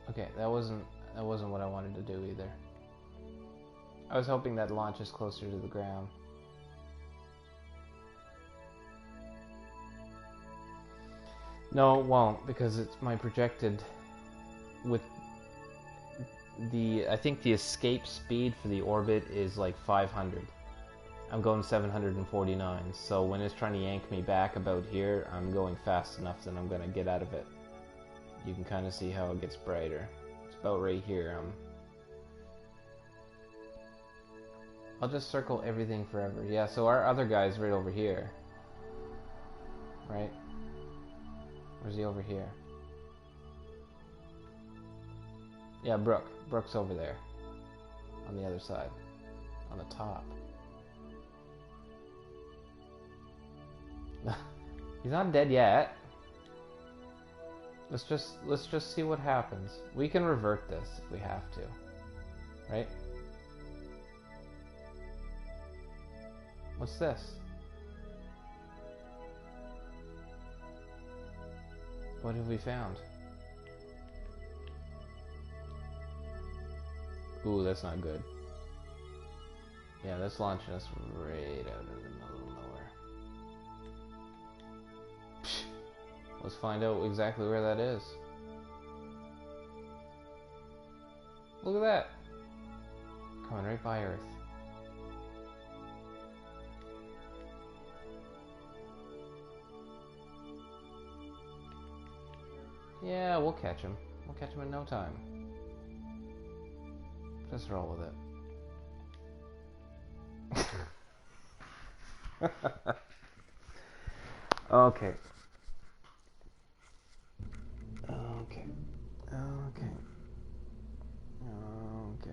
Okay, that wasn't what I wanted to do either. I was hoping that launches closer to the ground. No, it won't, because it's my projected with the I think the escape speed for the orbit is like 500. I'm going 749, so when it's trying to yank me back about here, I'm going fast enough that I'm gonna get out of it. You can kind of see how it gets brighter. It's about right here. I'll just circle everything forever. Yeah, so our other guy's right over here. Right? Or is he over here? Yeah, Brooke's over there. On the other side. On the top. He's not dead yet. Let's just see what happens. We can revert this if we have to. Right? What's this? What have we found? Ooh, that's not good. Yeah, that's launching us right out of the middle of nowhere. Psh, let's find out exactly where that is. Look at that. Coming right by Earth. Yeah, we'll catch him. We'll catch him in no time. Just roll with it. Okay. Okay. Okay. Okay.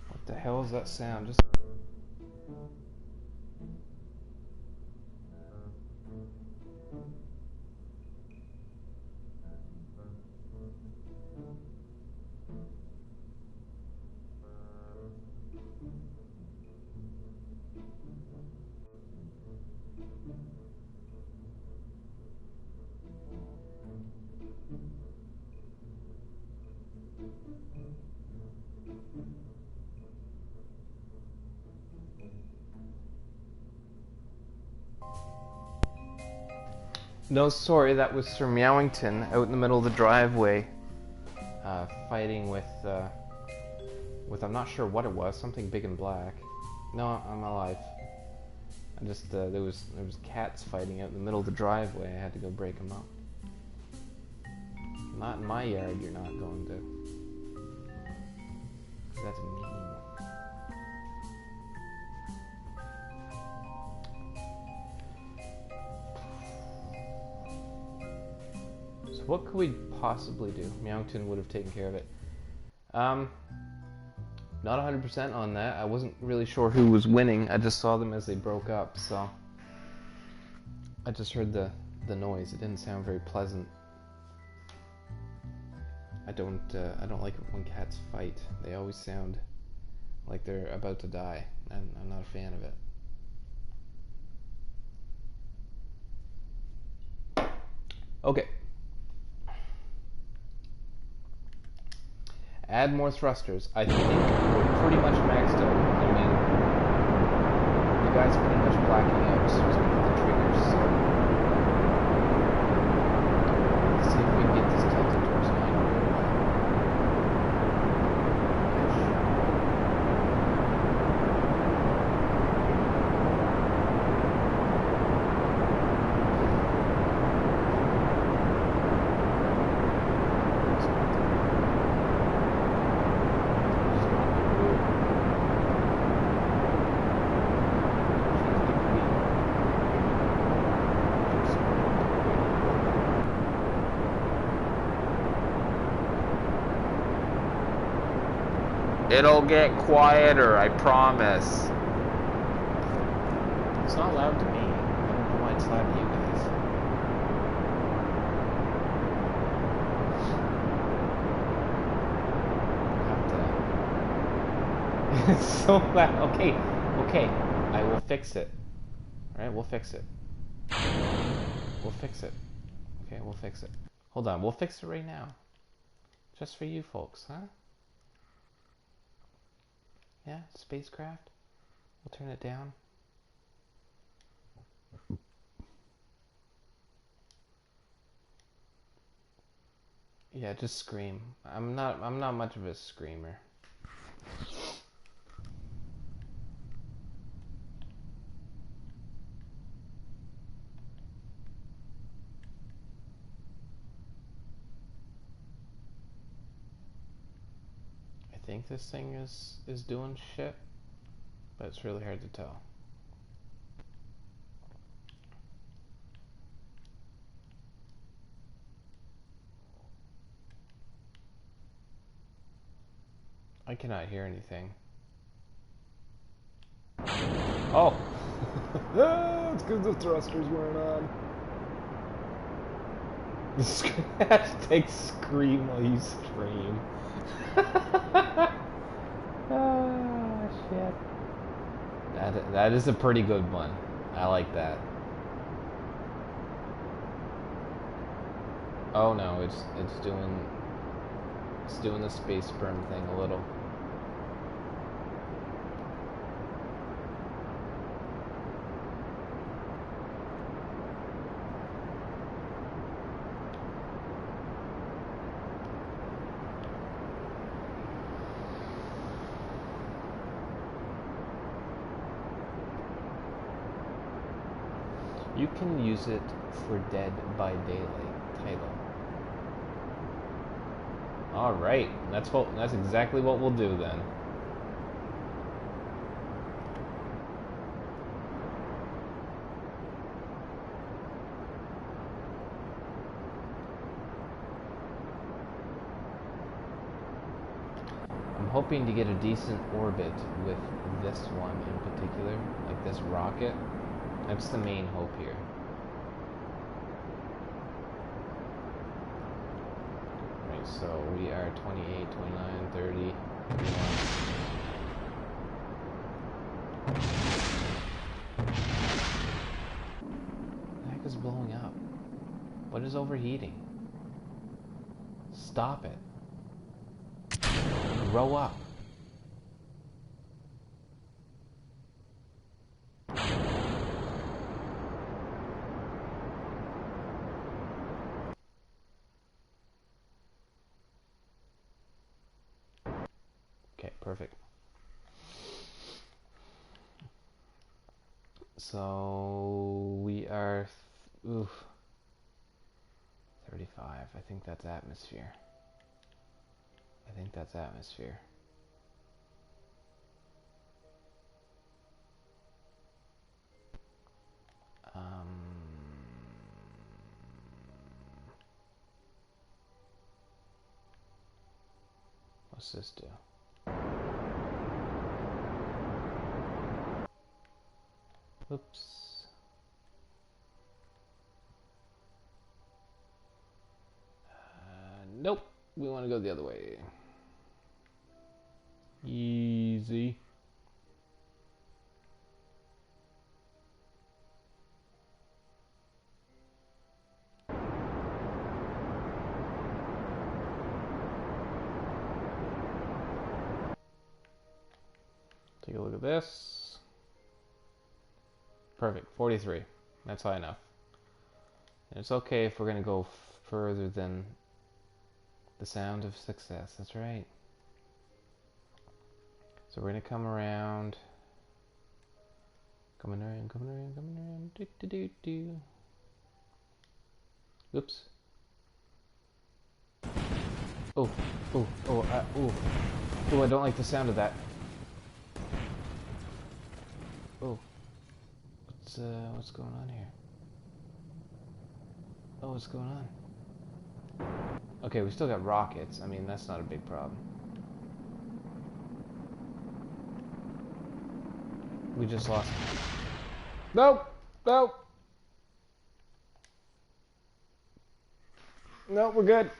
What the hell is that sound? Just no, sorry, that was Sir Meowington out in the middle of the driveway, fighting with I'm not sure what it was, something big and black. No, I'm alive. I just there was cats fighting out in the middle of the driveway. I had to go break them up. Not in my yard. You're not going to. That's mean. So what could we possibly do? Meowington would have taken care of it. Not 100% on that. I wasn't really sure who was winning. I just saw them as they broke up, so I just heard the noise. It didn't sound very pleasant. I don't like it when cats fight. They always sound like they're about to die. I'm not a fan of it. Okay. Add more thrusters. I think we're pretty much maxed out. I mean, the guy's pretty much blacking out as soon as we hit the triggers, so let's see if we can get this tilted towards 9. It'll get quieter, I promise. It's not loud to me. I don't know why it's loud to you guys. It's so loud. Okay, okay. I will fix it. Alright, we'll fix it. We'll fix it. Okay, we'll fix it. Hold on, we'll fix it right now. Just for you folks, huh? Yeah, spacecraft. We'll turn it down. Yeah, just scream. I'm not much of a screamer. I think this thing is doing shit, but it's really hard to tell. I cannot hear anything. Oh! It's because the thrusters weren't on. Hashtag scream while you stream. Ah, shit. That is a pretty good one. I like that. Oh no, it's doing the space sperm thing a little. You can use it for Dead by Daylight title. All right, that's exactly what we'll do then. I'm hoping to get a decent orbit with this one in particular, like this rocket. That's the main hope here. Right, so we are 28, 29, 30, 31. What the heck is blowing up? What is overheating? Stop it. Grow up. Okay, perfect. So we are, 35. I think that's atmosphere. I think that's atmosphere. What's this do? Oops. Nope. We want to go the other way. Easy. Take a look at this. Perfect. 43. That's high enough. And it's okay if we're going to go further than the sound of success. That's right. So we're going to come around. Coming around, coming around, coming around. Do, do, do, do. Oops. Oh, oh, oh, oh. Oh, I don't like the sound of that. Oh. What's going on here? Oh, what's going on? Okay, we still got rockets. I mean, that's not a big problem. We just lost. Nope! Nope! Nope, we're good.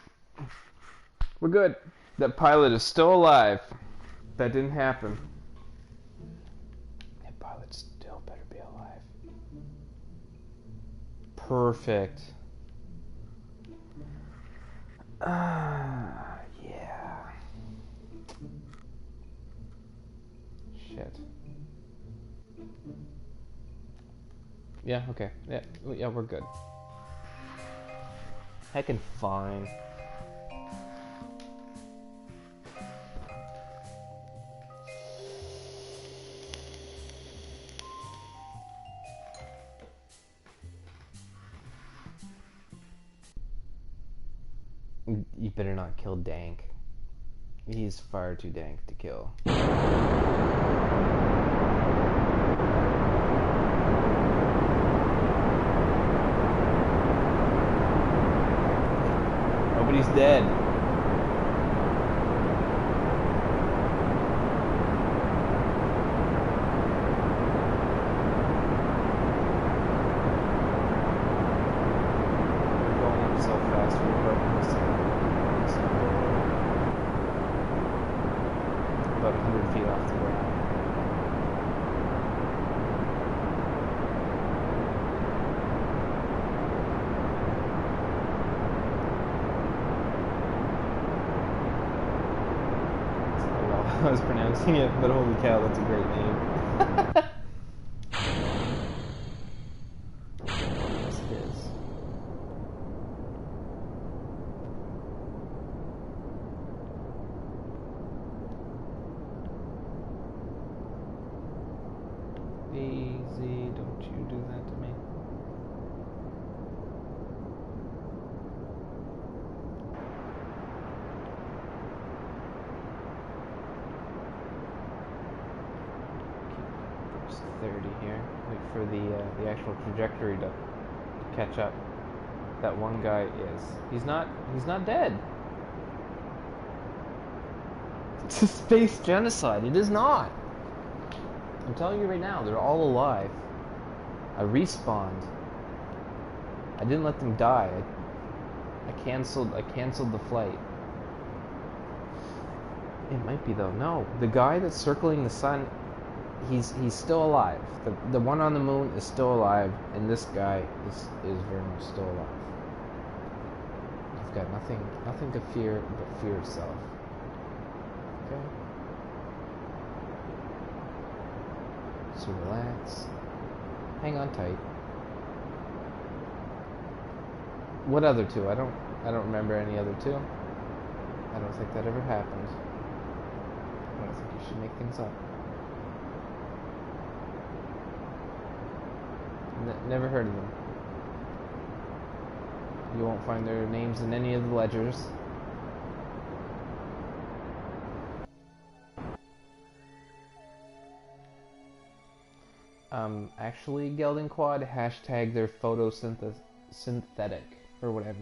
We're good. That pilot is still alive. That didn't happen. Still better be alive. Perfect. Yeah. Shit. Yeah, okay. Yeah, we're good. Heckin' fine. You better not kill Dank. He's far too dank to kill. Nobody's dead. We're going up so fast, we're broken this thing. About 100 feet off the ground. I was pronouncing it, but holy cow, that's a great name. Yes, it is. Easy, don't you do that to me. Keep 30 here. Wait for the actual trajectory to catch up. That one guy is. He's not dead. It's a space genocide. It is not. I'm telling you right now, they're all alive. I respawned. I didn't let them die. I canceled the flight. It might be though. No, the guy that's circling the sun, he's still alive. The one on the moon is still alive, and this guy is very much still alive. You've got nothing to fear but fear itself. Okay? So relax. Hang on tight. What other two? I don't remember any other two. I don't think that ever happened. I don't think you should make things up. Never heard of them. You won't find their names in any of the ledgers. Actually, Gelding Quad, hashtag their photosynthetic or whatever.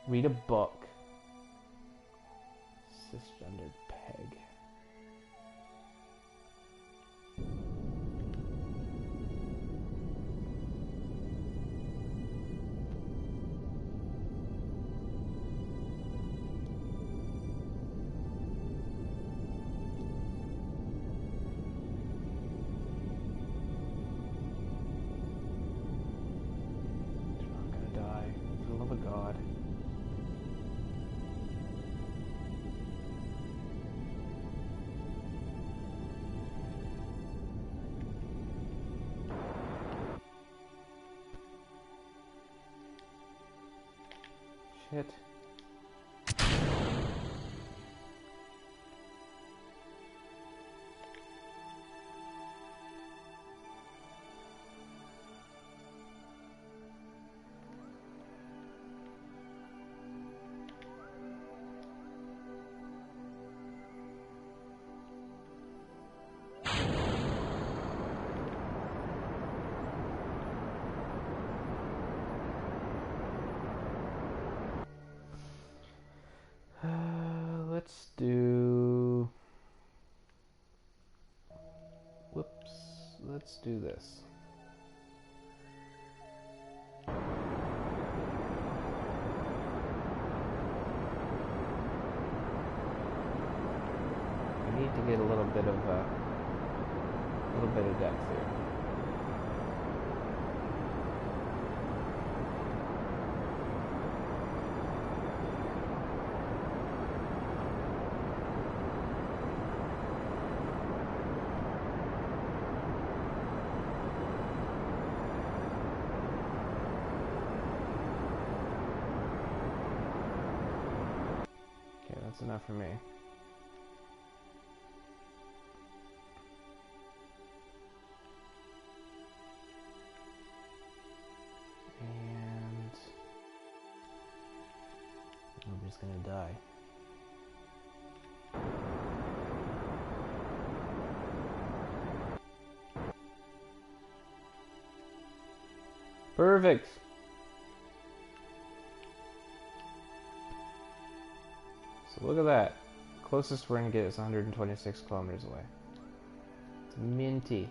Read a book. Cisgendered peg. God. Shit. Let's do... Whoops. Let's do this. We need to get a little bit of depth here. Okay, that's enough for me. I'm just gonna die. Perfect! So look at that. Closest we're gonna get is 126 kilometers away. It's minty.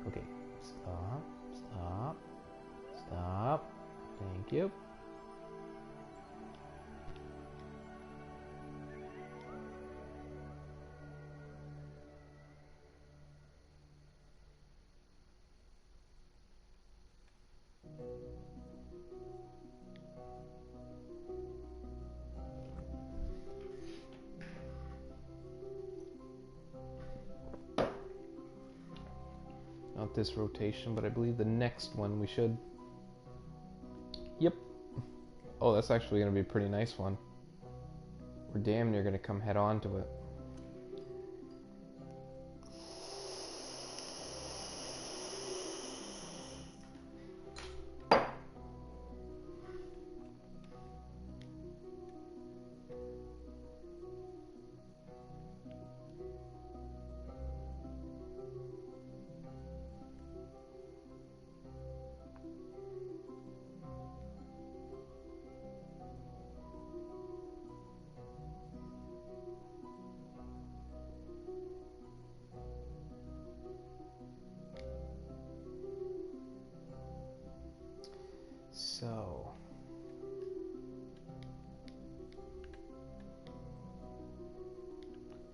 Okay, stop, stop, stop. Thank you. Not this rotation, but I believe the next one we should. Yep. Oh, that's actually going to be a pretty nice one. We're damn near going to come head on to it.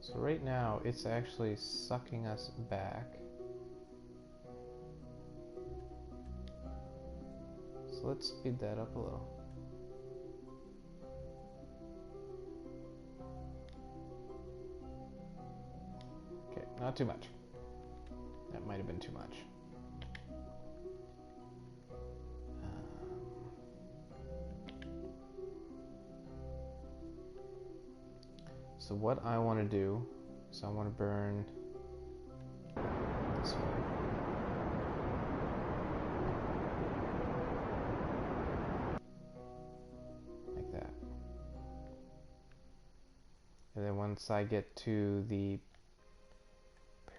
So right now it's actually sucking us back. So let's speed that up a little. Okay, not too much. That might have been too much. So what I want to do is I want to burn this way. Like that. And then once I get to the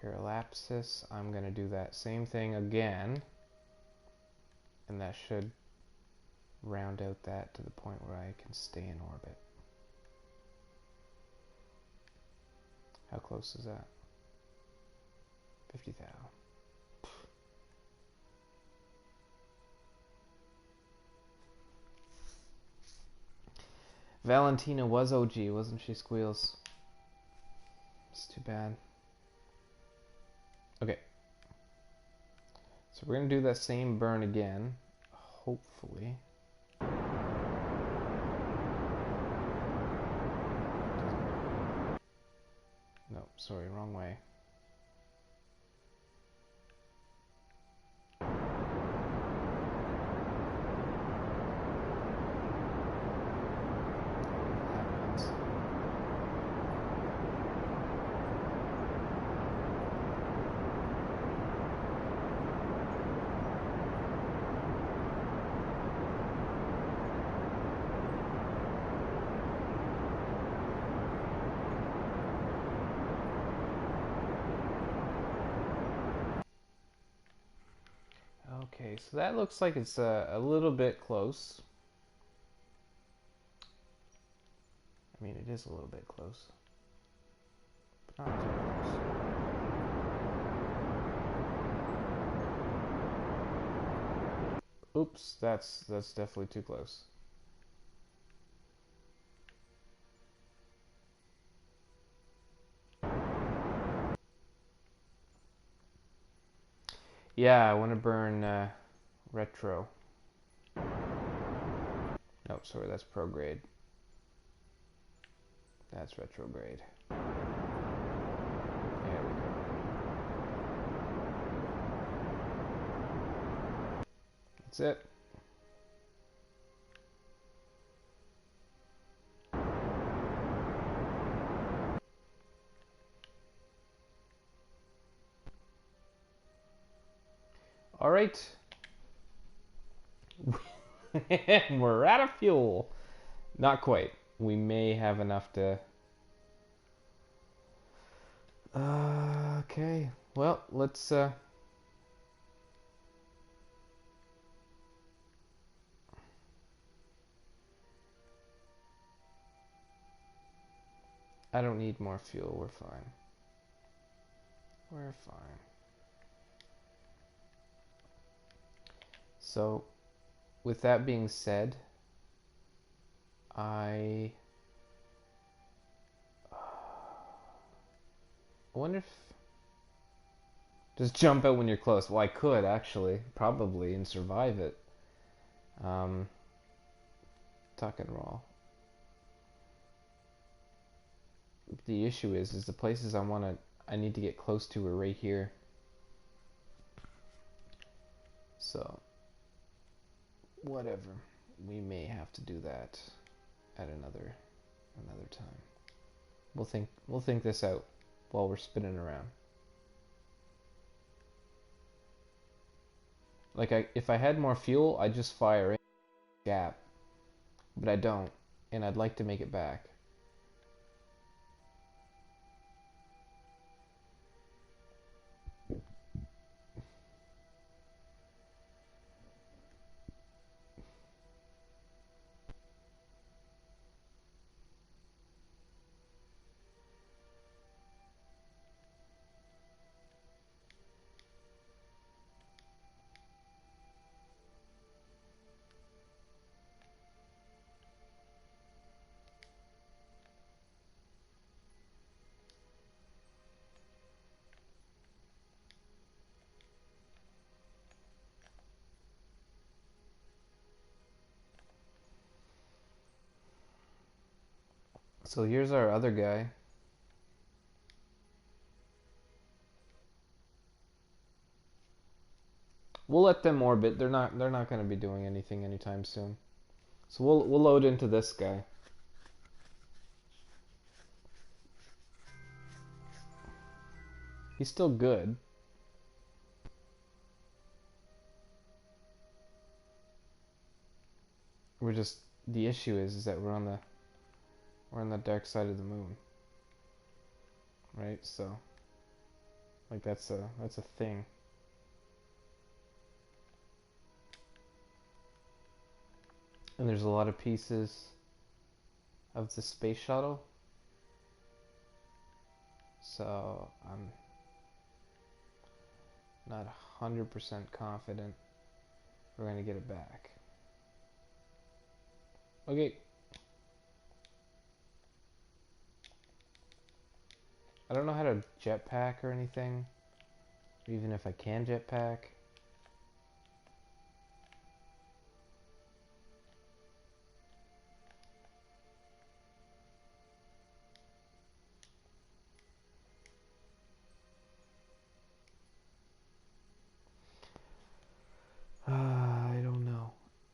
parallapsis, I'm going to do that same thing again. And that should round out that to the point where I can stay in orbit. How close is that? 50,000. Valentina was OG, wasn't she, Squeals? It's too bad. Okay. So we're going to do that same burn again, hopefully. No, sorry, wrong way. Okay, so that looks like it's a little bit close. I mean, it is a little bit close, but not too close. Oops, that's definitely too close. Yeah, I want to burn retro. No, sorry, that's prograde. That's retrograde. There we go. That's it. All right. We're out of fuel. Not quite. We may have enough to... okay. Well, let's... I don't need more fuel. We're fine. We're fine. So, with that being said, I wonder if... just jump out when you're close. Well, I could, actually. Probably, and survive it. Tuck and roll. The issue is the places I need to get close to are right here. So, whatever. We may have to do that at another time. We'll think this out while we're spinning around. Like if I had more fuel, I'd just fire in gap. But I don't, and I'd like to make it back. So here's our other guy. We'll let them orbit. They're not going to be doing anything anytime soon. So we'll load into this guy. He's still good. We're just the issue is that we're on the dark side of the moon. Right? So like that's a thing. And there's a lot of pieces of the space shuttle. So I'm not 100% confident we're going to get it back. Okay. I don't know how to jetpack or anything, even if I can jetpack. I don't know.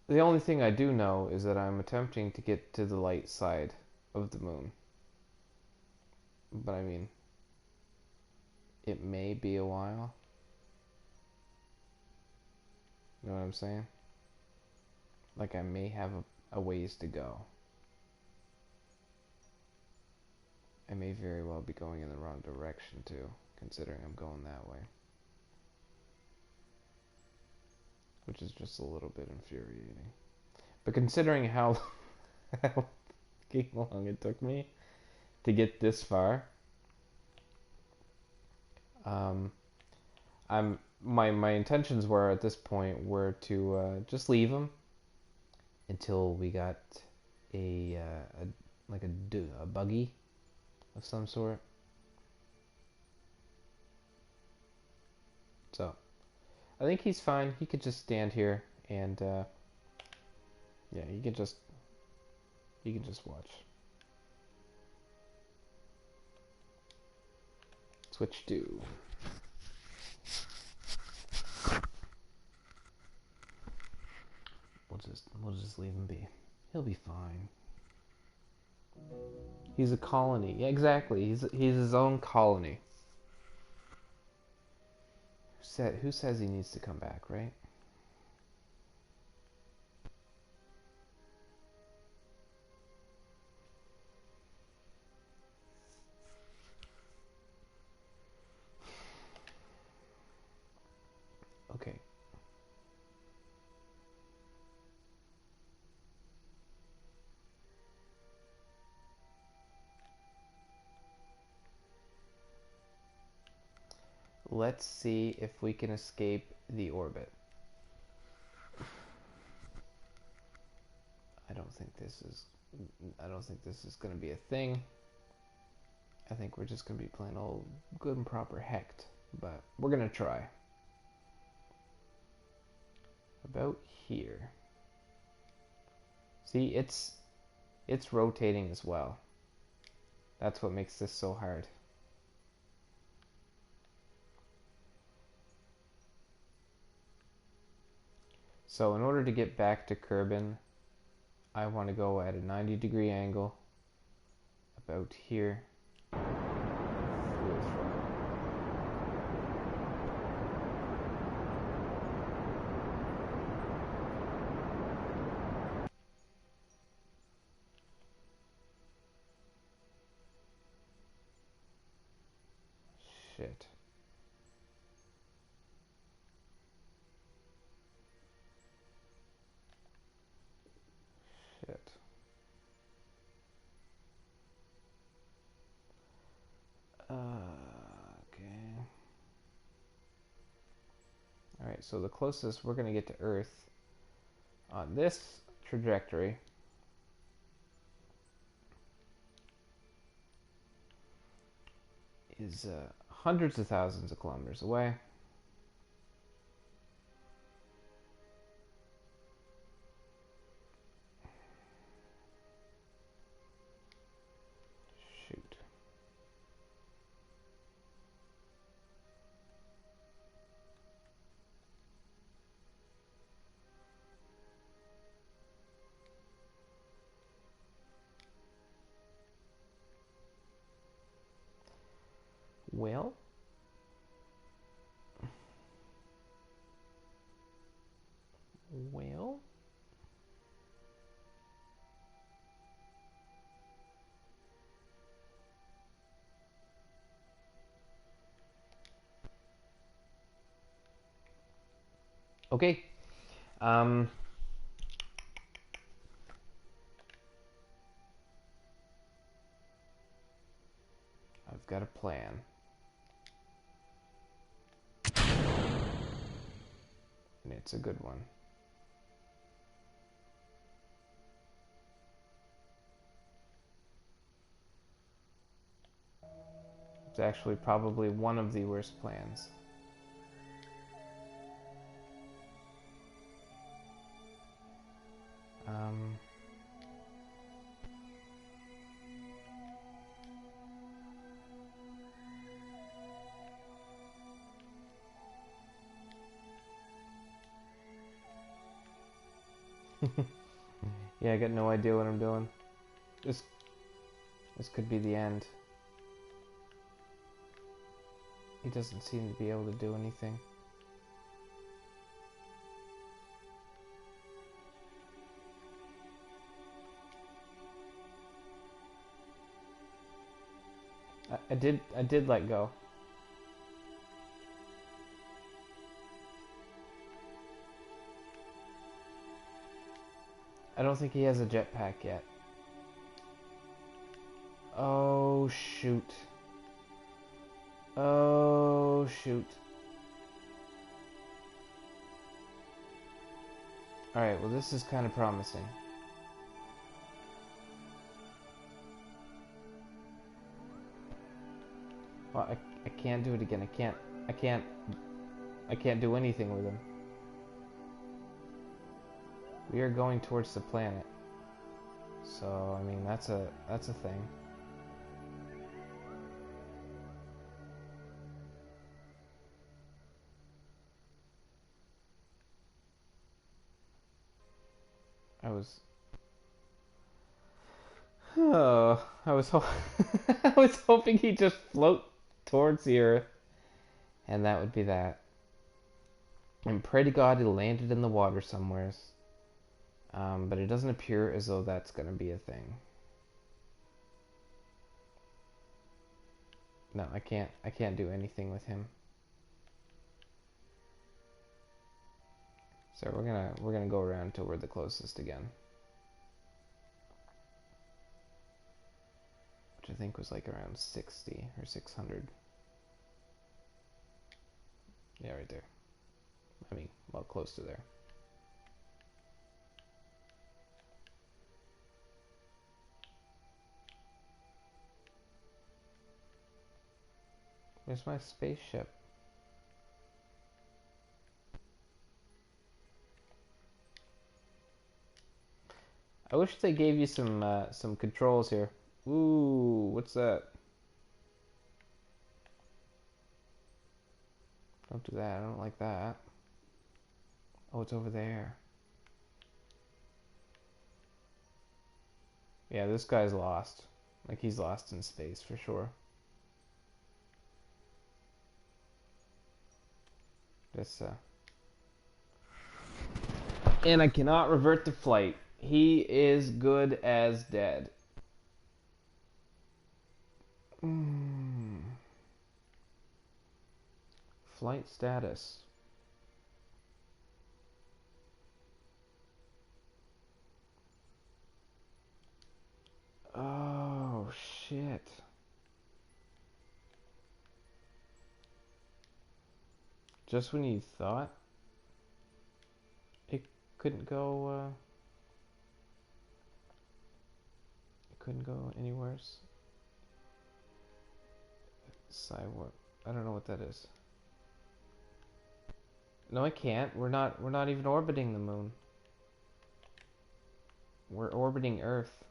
The only thing I do know is that I'm attempting to get to the light side of the moon. But I mean, it may be a while. You know what I'm saying? Like I may have a ways to go. I may very well be going in the wrong direction too, considering I'm going that way. Which is just a little bit infuriating. But considering how long it took me to get this far, my intentions were at this point were to just leave him until we got a buggy of some sort. So I think he's fine. He could just stand here and yeah, you can just watch. Switch to. We'll just leave him be. He'll be fine. He's a colony. Yeah, exactly. He's his own colony. Who says he needs to come back, right? Okay. Let's see if we can escape the orbit. I don't think this is going to be a thing. I think we're just going to be playing old good and proper Hecht, but we're going to try. About here. See, it's rotating as well. That's what makes this so hard. So in order to get back to Kerbin, I want to go at a 90-degree angle about here. Fuel throttle. Shit. Shit. Okay. Alright, so the closest we're going to get to Earth on this trajectory is hundreds of thousands of kilometers away. Shoot. Well, okay. I've got a plan. And it's a good one. It's actually probably one of the worst plans. Yeah, I got no idea what I'm doing. This could be the end. He doesn't seem to be able to do anything. I did let go. I don't think he has a jetpack yet. Oh shoot. Oh shoot. Alright, well this is kind of promising. Well, I can't do it again. I can't. I can't do anything with him. We are going towards the planet. So, I mean, that's a thing. I was Oh, I was hoping he'd just float towards the Earth, and that would be that. And pray to God he landed in the water somewheres. But it doesn't appear as though that's gonna be a thing. No, I can't do anything with him. So we're gonna go around until we're the closest again. Which I think was like around 60 or 600. Yeah, right there. I mean, well, close to there. Where's my spaceship? I wish they gave you some controls here. Ooh, what's that? Don't do that. I don't like that. Oh, it's over there. Yeah, this guy's lost. Like, he's lost in space for sure. This, And I cannot revert to flight. He is good as dead. Flight status. Oh, shit. Just when you thought it couldn't go, it couldn't go anywhere. Cywarp. I don't know what that is. No, I can't. We're not even orbiting the moon. We're orbiting Earth.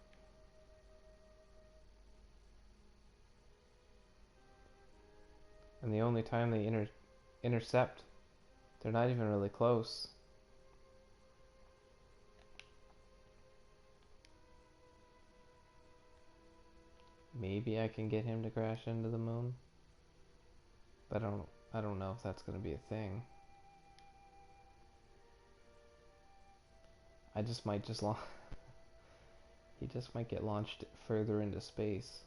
And the only time they intercept, they're not even really close. Maybe I can get him to crash into the moon. But I don't know if that's going to be a thing. I just might just launch. He just might get launched further into space.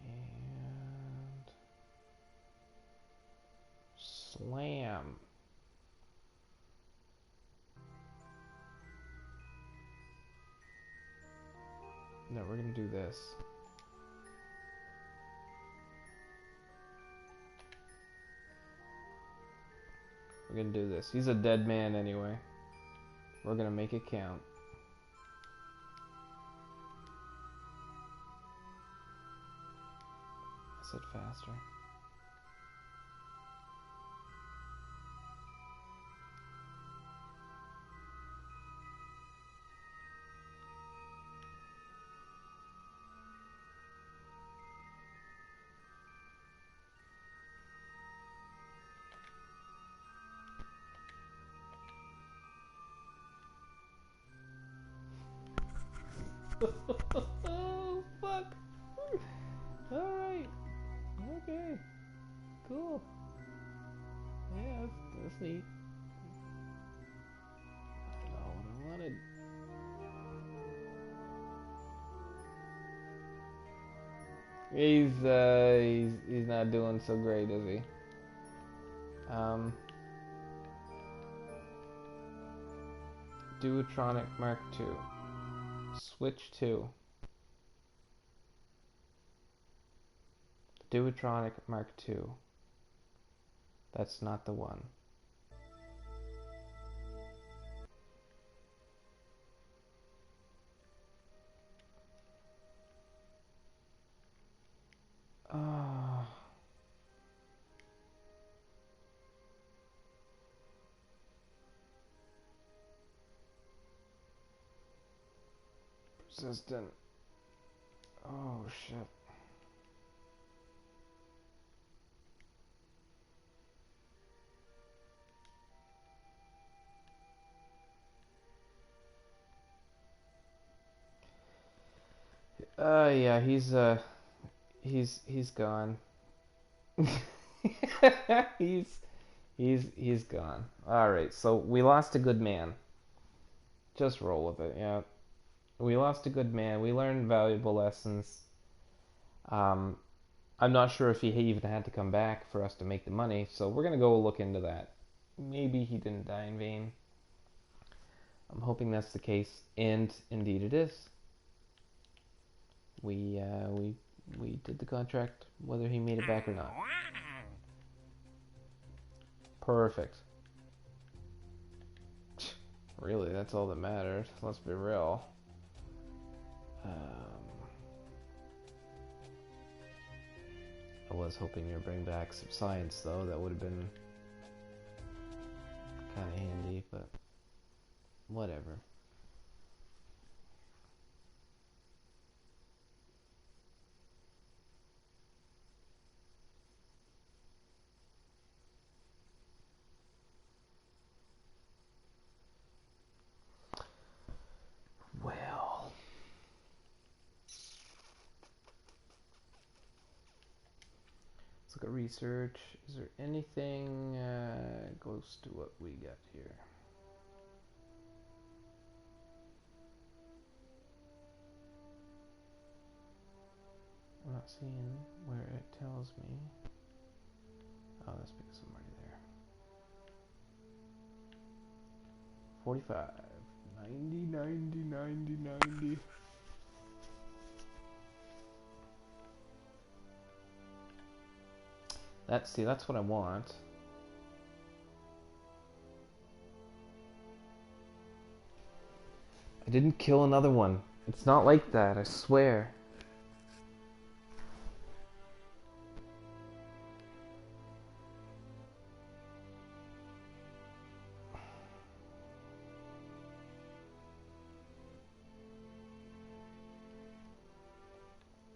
And slam. No, we're gonna do this. We're gonna do this. He's a dead man anyway. We're gonna make it count. I said faster. Oh, fuck. Alright. Okay. Cool. Yeah, that's neat. I know what I wanted. He's not doing so great, is he? Duotronic Mark II. Switch to Duotronic Mark II. That's not the one. Oh. Persistent. Oh, shit. Yeah, he's gone. he's gone. All right, so we lost a good man. Just roll with it. Yeah, we lost a good man. We learned valuable lessons. Um, I'm not sure if he even had to come back for us to make the money, so we're gonna go look into that. Maybe he didn't die in vain. I'm hoping that's the case, and indeed it is. We did the contract, whether he made it back or not. Perfect. Really, that's all that matters. Let's be real. I was hoping you'd bring back some science, though. That would have been kind of handy, but whatever. Well, let's look at research. Is there anything close to what we got here? I'm not seeing where it tells me. Oh, that's because I'm already there. 45. 90, 90, 90, 90. That's what I want. I didn't kill another one. It's not like that, I swear.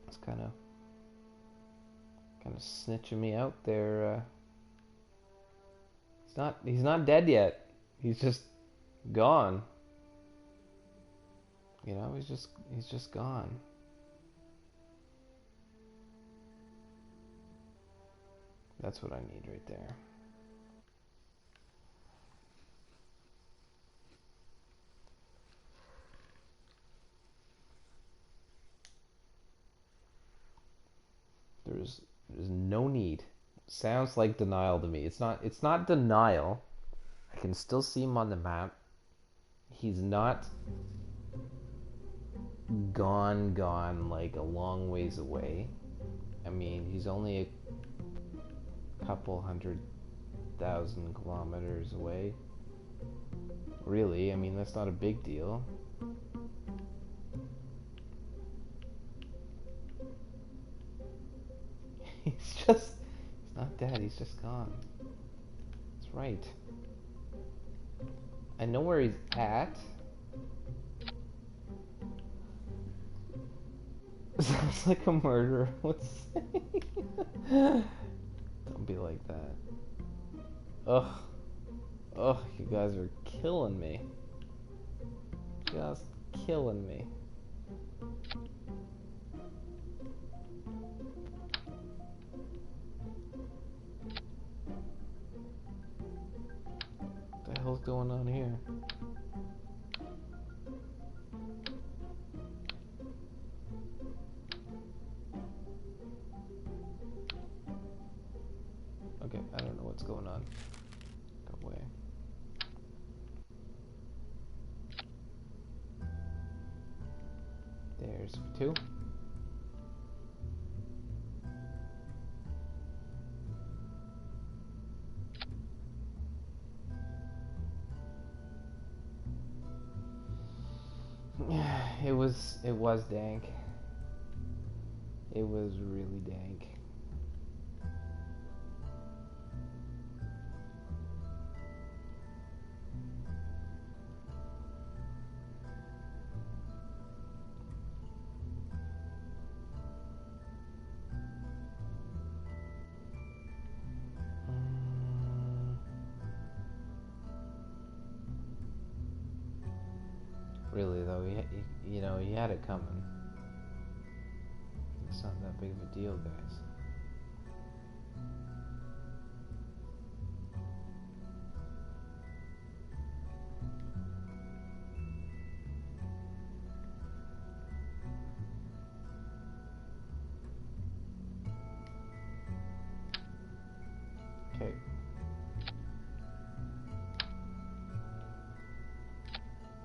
It's kind of snitching me out there. He's not dead yet. He's just gone. You know, he's just gone. That's what I need right there. There's no need. Sounds like denial to me. It's not denial. I can still see him on the map. He's not gone like a long ways away. I mean, he's only a couple 100,000 kilometers away. Really, I mean, that's not a big deal. He's not dead, he's just gone. That's right. I know where he's at. Sounds like a murderer. Don't be like that. Ugh. Ugh, you guys are killing me. Just killing me. What the hell's going on here? Okay, I don't know what's going on. Go away. There's 2. was dank. It was really dank. Really though, you know, he had it coming. It's not that big of a deal, guys. Okay.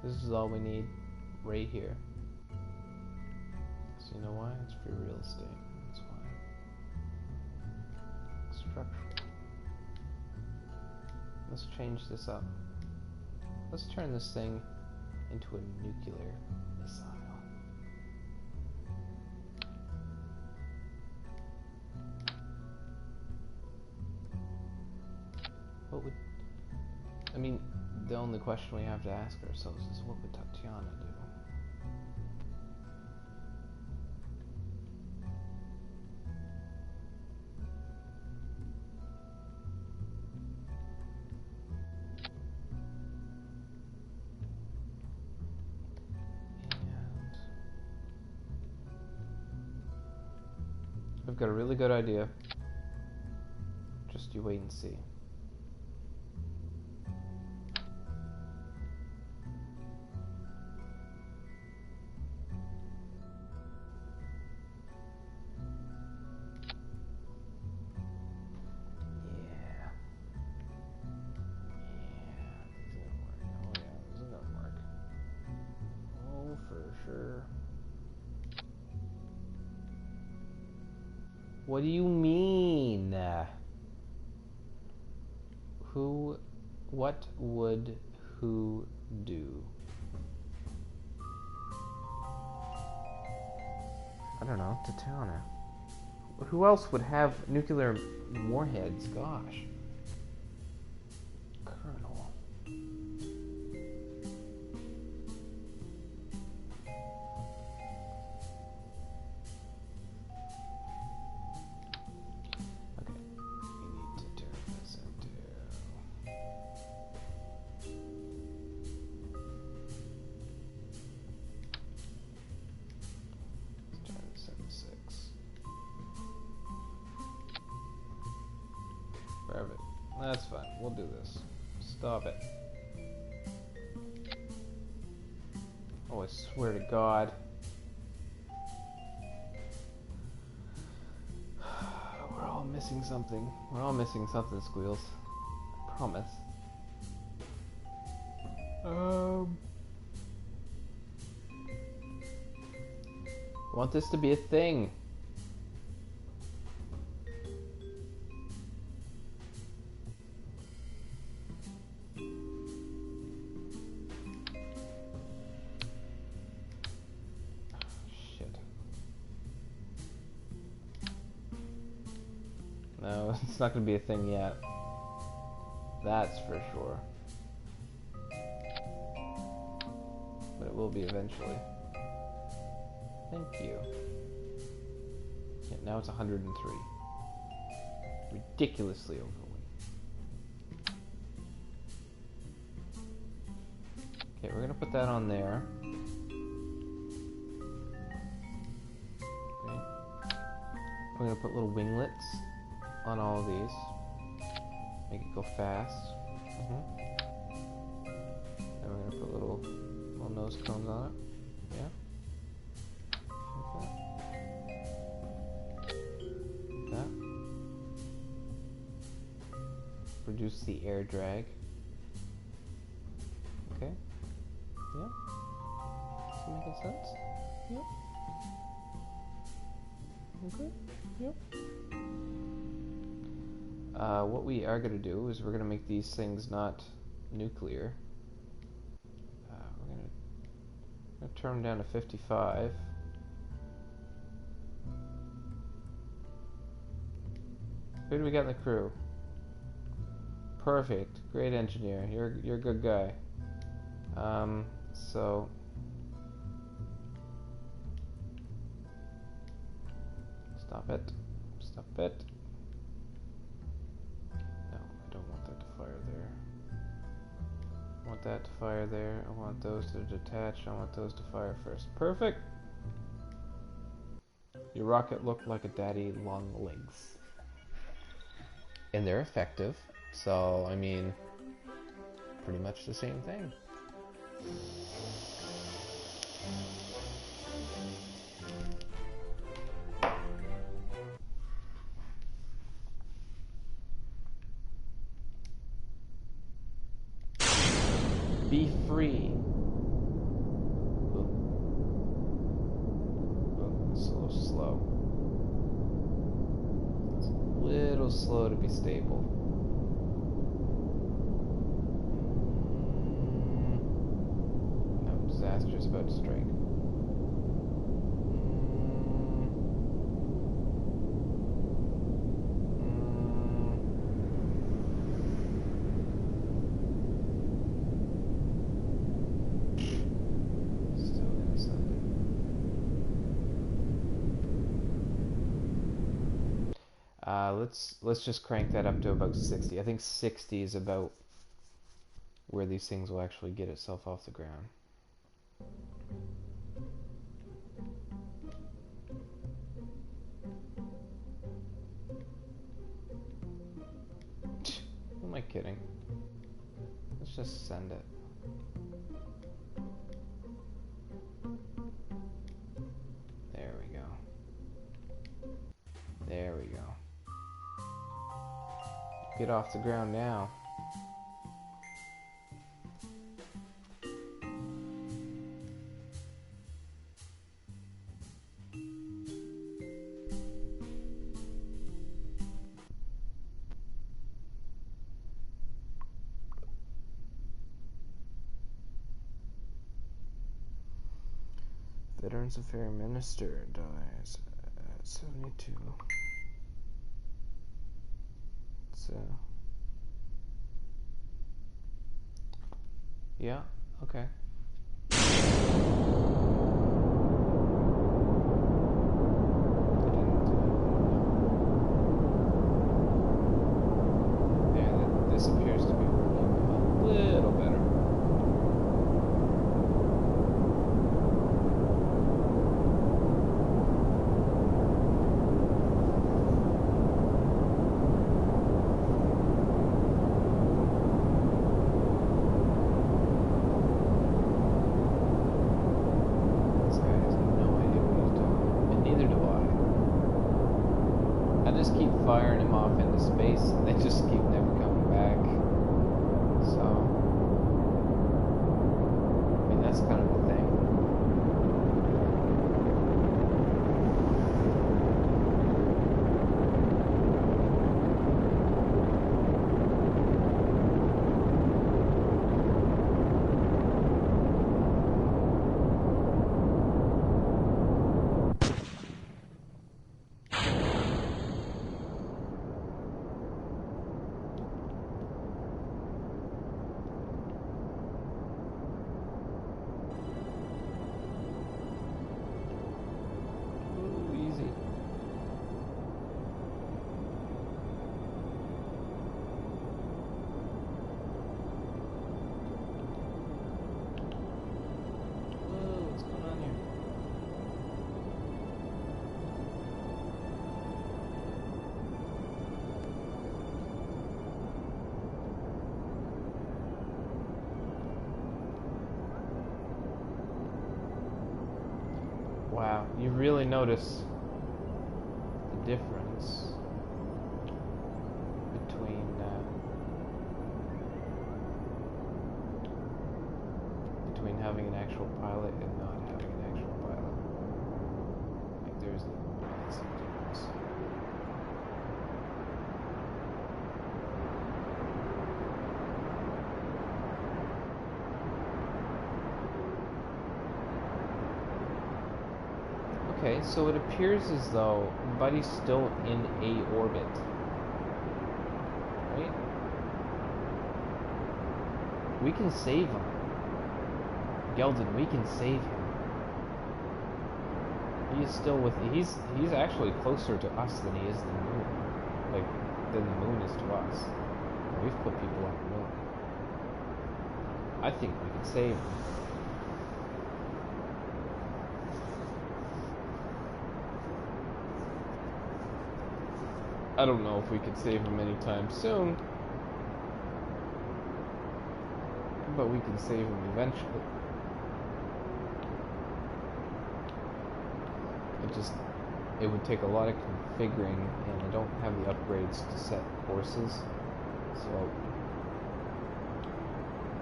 This is all we need right here. So you know why? It's free real estate. That's why. Structural. Let's change this up. Let's turn this thing into a nuclear missile. What would... I mean, the only question we have to ask ourselves is, what would Tatiana do? I've got a really good idea. Just you wait and see. What do you mean? What would who do? I don't know, Tatiana. Who else would have nuclear warheads? Gosh. Colonel. Perfect. That's fine. We'll do this. Stop it. Oh, I swear to God. We're all missing something. We're all missing something, Squeals. I promise. I want this to be a thing. No, it's not going to be a thing yet. That's for sure. But it will be eventually. Thank you. Yeah, now it's 103. Ridiculously overweight. Okay, we're going to put that on there. Okay. We're going to put little winglets on all of these. Make it go fast. And we're going to put little nose cones on it. Yeah. Like that. Reduce the air drag. Okay. Yeah. Is that making sense? Yep. Okay. Yep. What we are going to do is we're going to make these things not nuclear. We're going to I'll turn them down to 55. Who do we got in the crew? Perfect. Great engineer. You're a good guy. So stop it. Stop it. No, I don't want that to fire there. I want that to fire there. I want those to detach. I want those to fire first. Perfect. Your rocket looked like a daddy long legs. And they're effective. So, I mean, pretty much the same thing. Be free. Oh, it's a little slow. It's a little slow to be stable. No, disaster is about to strike. Let's just crank that up to about 60. I think 60 is about where these things will actually get itself off the ground. Who am I kidding? Let's just send it. There we go. There we go. Get off the ground now. Veterans Affairs Minister dies at 72. So, yeah, okay. This appears to be working a little better. Firing him off into space, and they just keep never coming back. So, I mean, that's kind of the thing. Wow, you really notice the difference between having an actual pilot and not having an actual pilot. Like, there's a massive difference. Okay, so it appears as though Buddy's still in a orbit. Right? We can save him. Geldon, we can save him. He is still with... He's actually closer to us than he is to the moon. Like, than the moon is to us. And we've put people on the moon. I think we can save him. I don't know if we could save him anytime soon. But we can save him eventually. It would take a lot of configuring, and I don't have the upgrades to set courses. So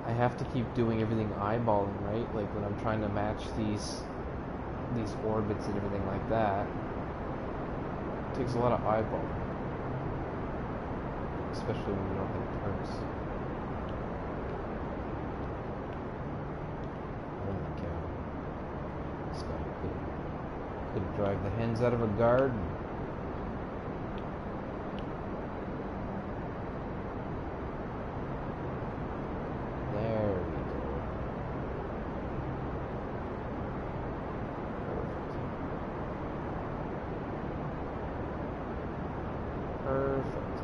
I have to keep doing everything eyeballing, right? Like when I'm trying to match these orbits and everything like that. It takes a lot of eyeballing. Especially when we don't have parts. Holy cow. This guy could drive the hens out of a garden. There we go. Perfect. Perfect.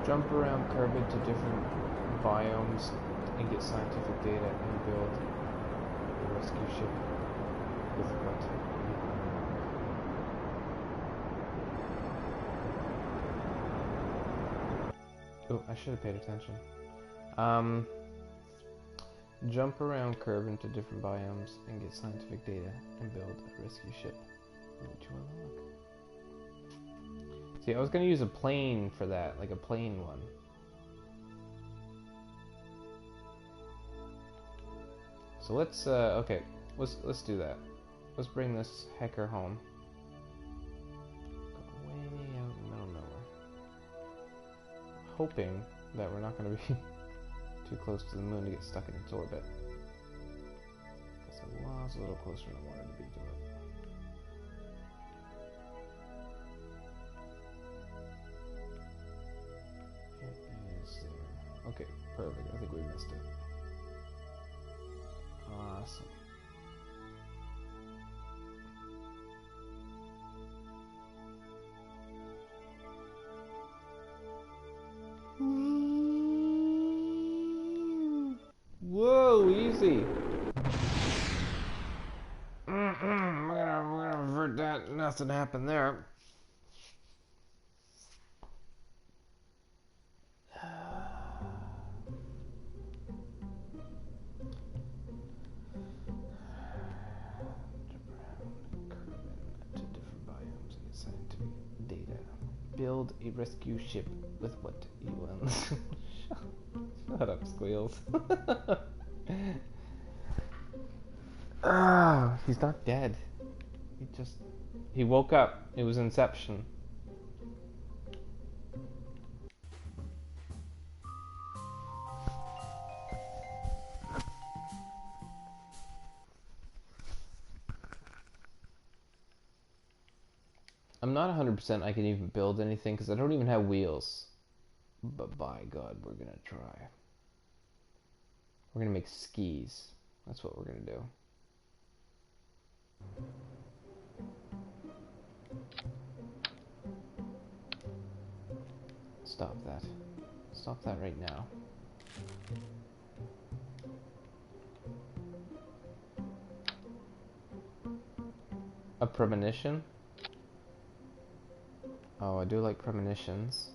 Jump around Kerbin to different biomes and get scientific data and build a rescue ship with what you... Oh, I should have paid attention. Jump around Kerbin to different biomes and get scientific data and build a rescue ship. Which one look? See, I was gonna use a plane for that, like a plane one. So let's okay, let's do that. Let's bring this hecker home. Go way out in the middle of nowhere. Hoping that we're not gonna be too close to the moon to get stuck in its orbit. Because it was a little closer than I wanted to be to it. Okay, perfect. I think we missed it. Awesome. Whoa, easy. We're gonna avert that. Nothing happened there. Build a rescue ship with what you want. Shut up, Squeals. Ah, he's not dead. He woke up. It was Inception. I'm not 100% I can even build anything because I don't even have wheels. But by God, we're gonna try. We're gonna make skis. That's what we're gonna do. Stop that. Stop that right now. A premonition? Oh, I do like premonitions.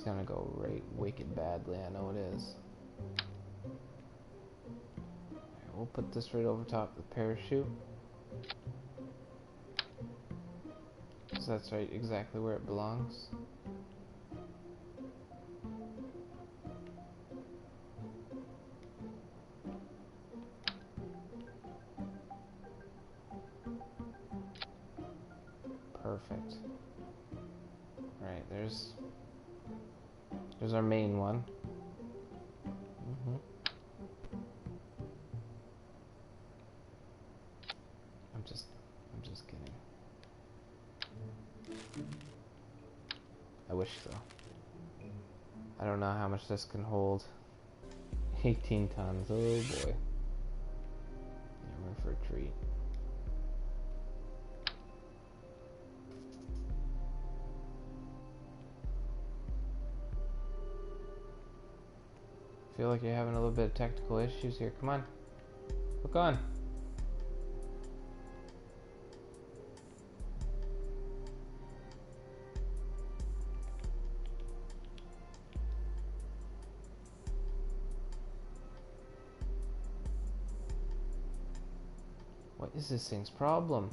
is gonna go right wicked badly, I know it is. Alright, we'll put this right over top of the parachute. So that's right exactly where it belongs. Perfect. Alright, there's our main one. I'm just kidding. I wish so. I don't know how much this can hold. 18 tons, oh boy. Yeah, we're in for a treat. Feel like you're having a little bit of technical issues here. Come on. Hook on. What is this thing's problem?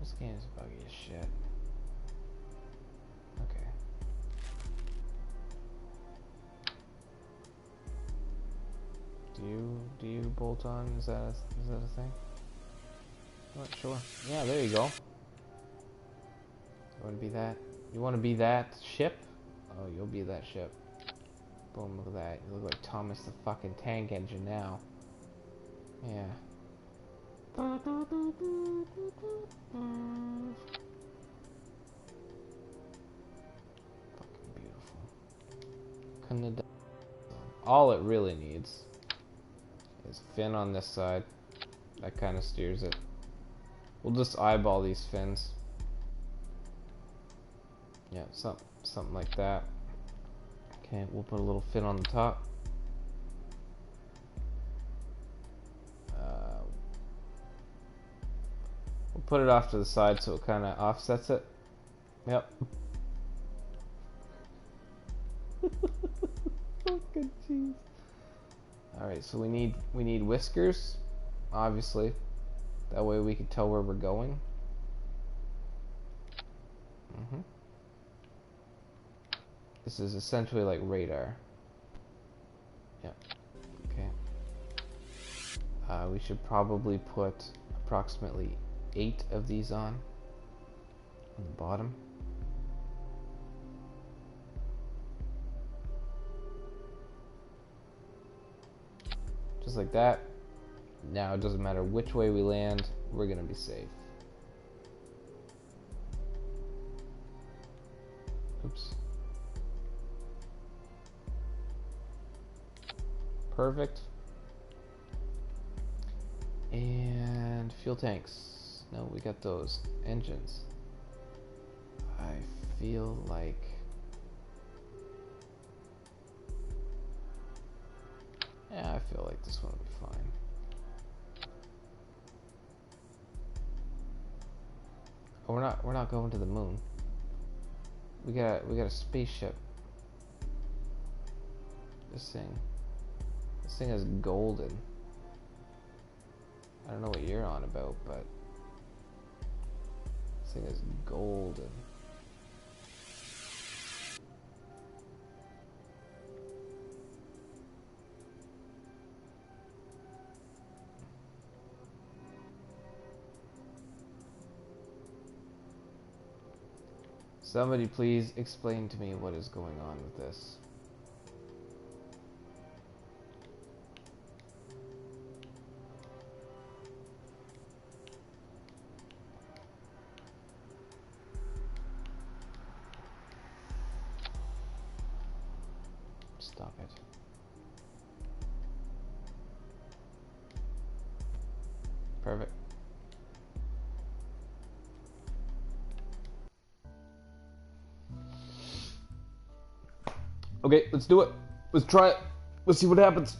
This game is buggy as shit. Okay. Do you bolt on? Is that a thing? I'm not sure. Yeah, there you go. You wanna be that? You wanna be that ship? Oh, you'll be that ship. Boom, look at that. You look like Thomas the fucking Tank Engine now. Yeah. Fucking beautiful. Couldn't have done. All it really needs is fin on this side. That kind of steers it. We'll just eyeball these fins. Yeah, something like that. Okay, we'll put a little fin on the top. We'll put it off to the side so it kind of offsets it. Yep. Fucking jeez. All right, so we need whiskers, obviously. That way we can tell where we're going. This is essentially like radar. Yep. Okay. We should probably put approximately 8 of these on the bottom. Just like that. Now it doesn't matter which way we land, we're gonna be safe. Oops. Perfect. And fuel tanks. No, we got those. Engines. I feel like... yeah, I feel like this one will be fine. Oh, we're not going to the moon. We got a spaceship. This thing is golden. I don't know what you're on about, but this thing is golden. Somebody please explain to me what is going on with this. Stop it. Perfect. Okay, let's do it. Let's try it. Let's see what happens.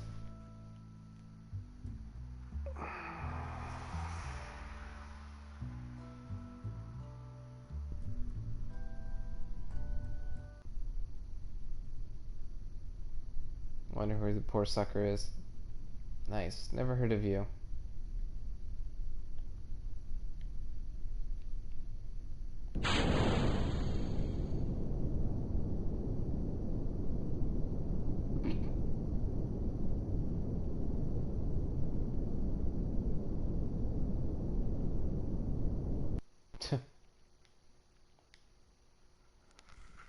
Wonder who the poor sucker is. Nice. Never heard of you.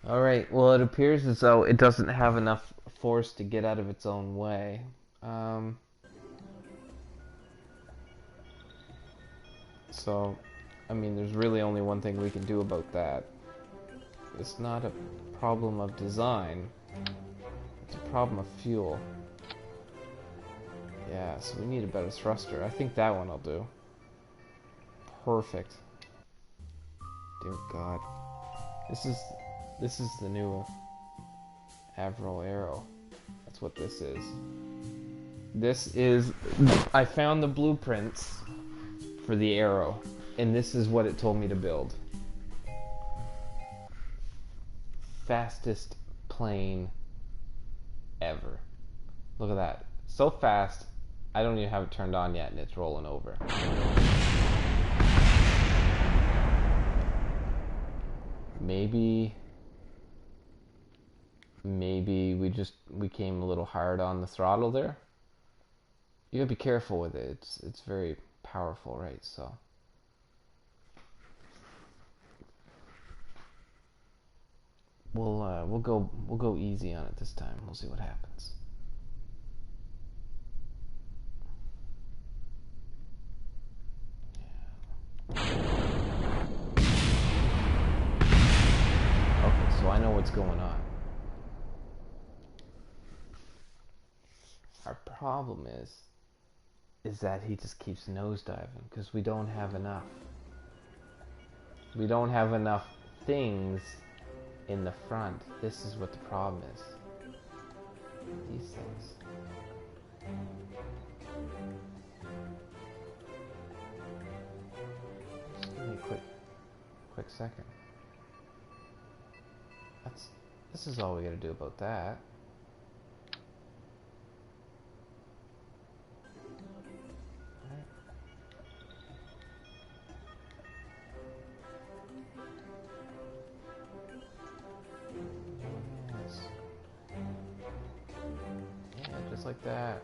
Alright, well, it appears as though it doesn't have enough force to get out of its own way. So, I mean, there's really only one thing we can do about that. It's not a problem of design, it's a problem of fuel. Yeah, so we need a better thruster. I think that one will do. Perfect. Dear God. This is the new Avro Arrow. That's what this is. I found the blueprints for the Arrow, and this is what it told me to build. Fastest plane ever. Look at that. So fast, I don't even have it turned on yet, and it's rolling over. Maybe we came a little hard on the throttle there. You gotta be careful with it. It's very powerful, right? So we'll go easy on it this time. We'll see what happens. Okay, so I know what's going on. Our problem is that he just keeps nosediving because we don't have enough. We don't have enough things in the front. This is what the problem is. These things. Just give me a quick second. This is all we gotta do about that. Yes. Yeah, just like that.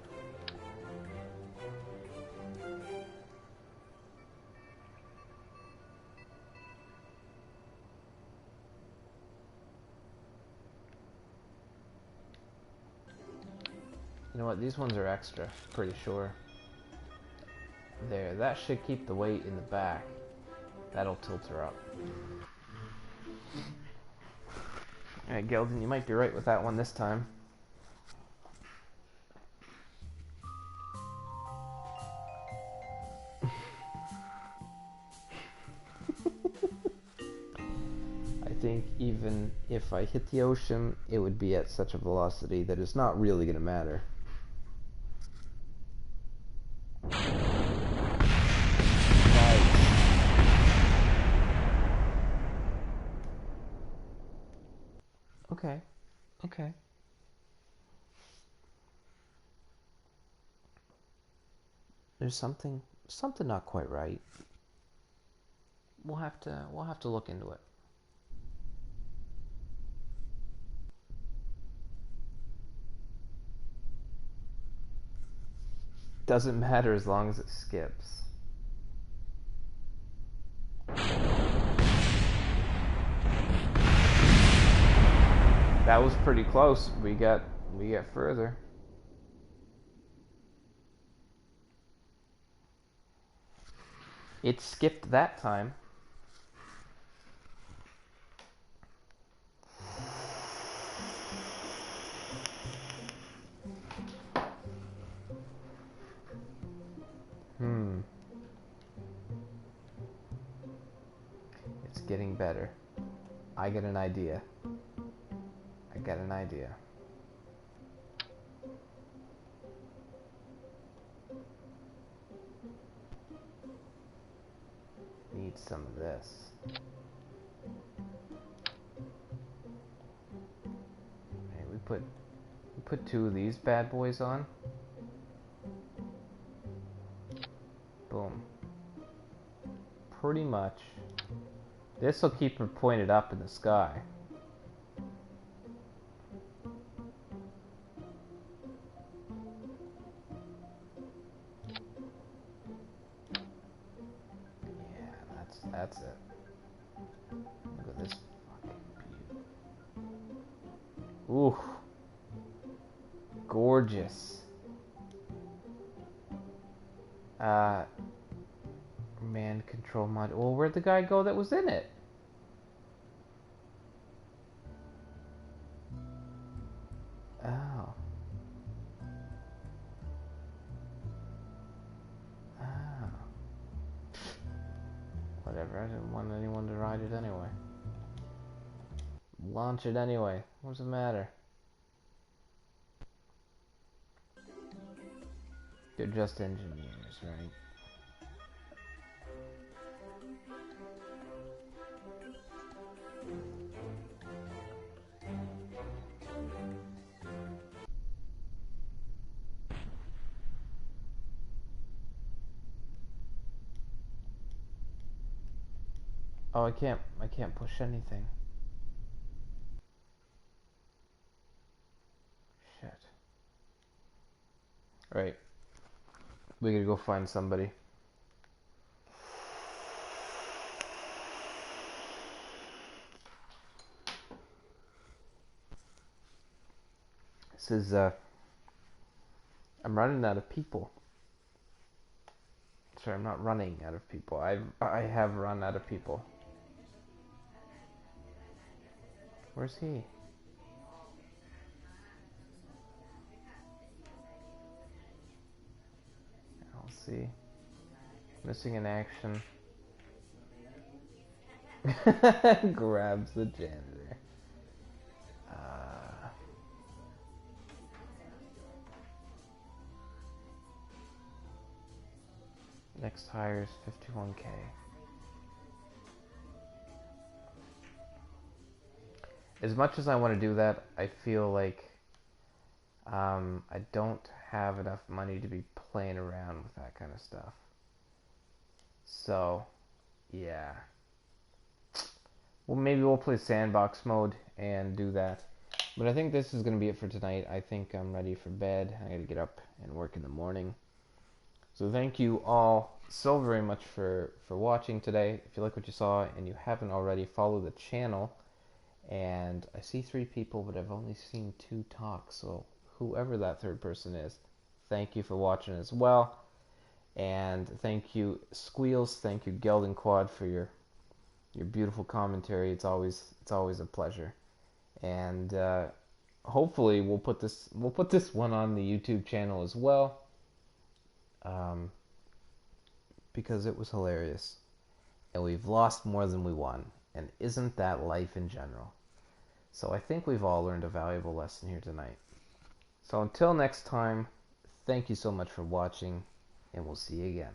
You know what, these ones are extra, pretty sure. There, that should keep the weight in the back. That'll tilt her up. Alright, Geldon, you might be right with that one this time. I think even if I hit the ocean, it would be at such a velocity that it's not really going to matter. Okay. Okay. There's something not quite right. We'll have to look into it. Doesn't matter as long as it skips. That was pretty close. We got further. It skipped that time. It's getting better. I get an idea. some of this. Okay, we put 2 of these bad boys on. Boom. Pretty much. This will keep her pointed up in the sky. Yeah, that's it. Look at this fucking beauty. Ooh. Gorgeous. Man control mod. Well, where'd the guy go that was in it? Oh. Oh. Whatever, I didn't want anyone to ride it anyway. Launch it anyway. What does it matter? They're just engineers, right? Oh, I can't push anything. Shit. Right. We gotta go find somebody. This is, I'm running out of people. Sorry, I'm not running out of people. I have run out of people. Where's he? I'll see. Missing in action. Grabs the janitor. Next hire is 51K. As much as I want to do that, I feel like I don't have enough money to be playing around with that kind of stuff. So, yeah. Well, maybe we'll play sandbox mode and do that. But I think this is going to be it for tonight. I think I'm ready for bed. I gotta get up and work in the morning. So thank you all so very much for watching today. If you like what you saw and you haven't already, follow the channel. And I see 3 people, but I've only seen 2 talk. So whoever that 3rd person is, thank you for watching as well. And thank you, Squeals. Thank you, Geldon Quad, for your beautiful commentary. It's always a pleasure. And hopefully we'll put this one on the YouTube channel as well. Because it was hilarious. And we've lost more than we won. And isn't that life in general? So I think we've all learned a valuable lesson here tonight. So until next time, thank you so much for watching, and we'll see you again.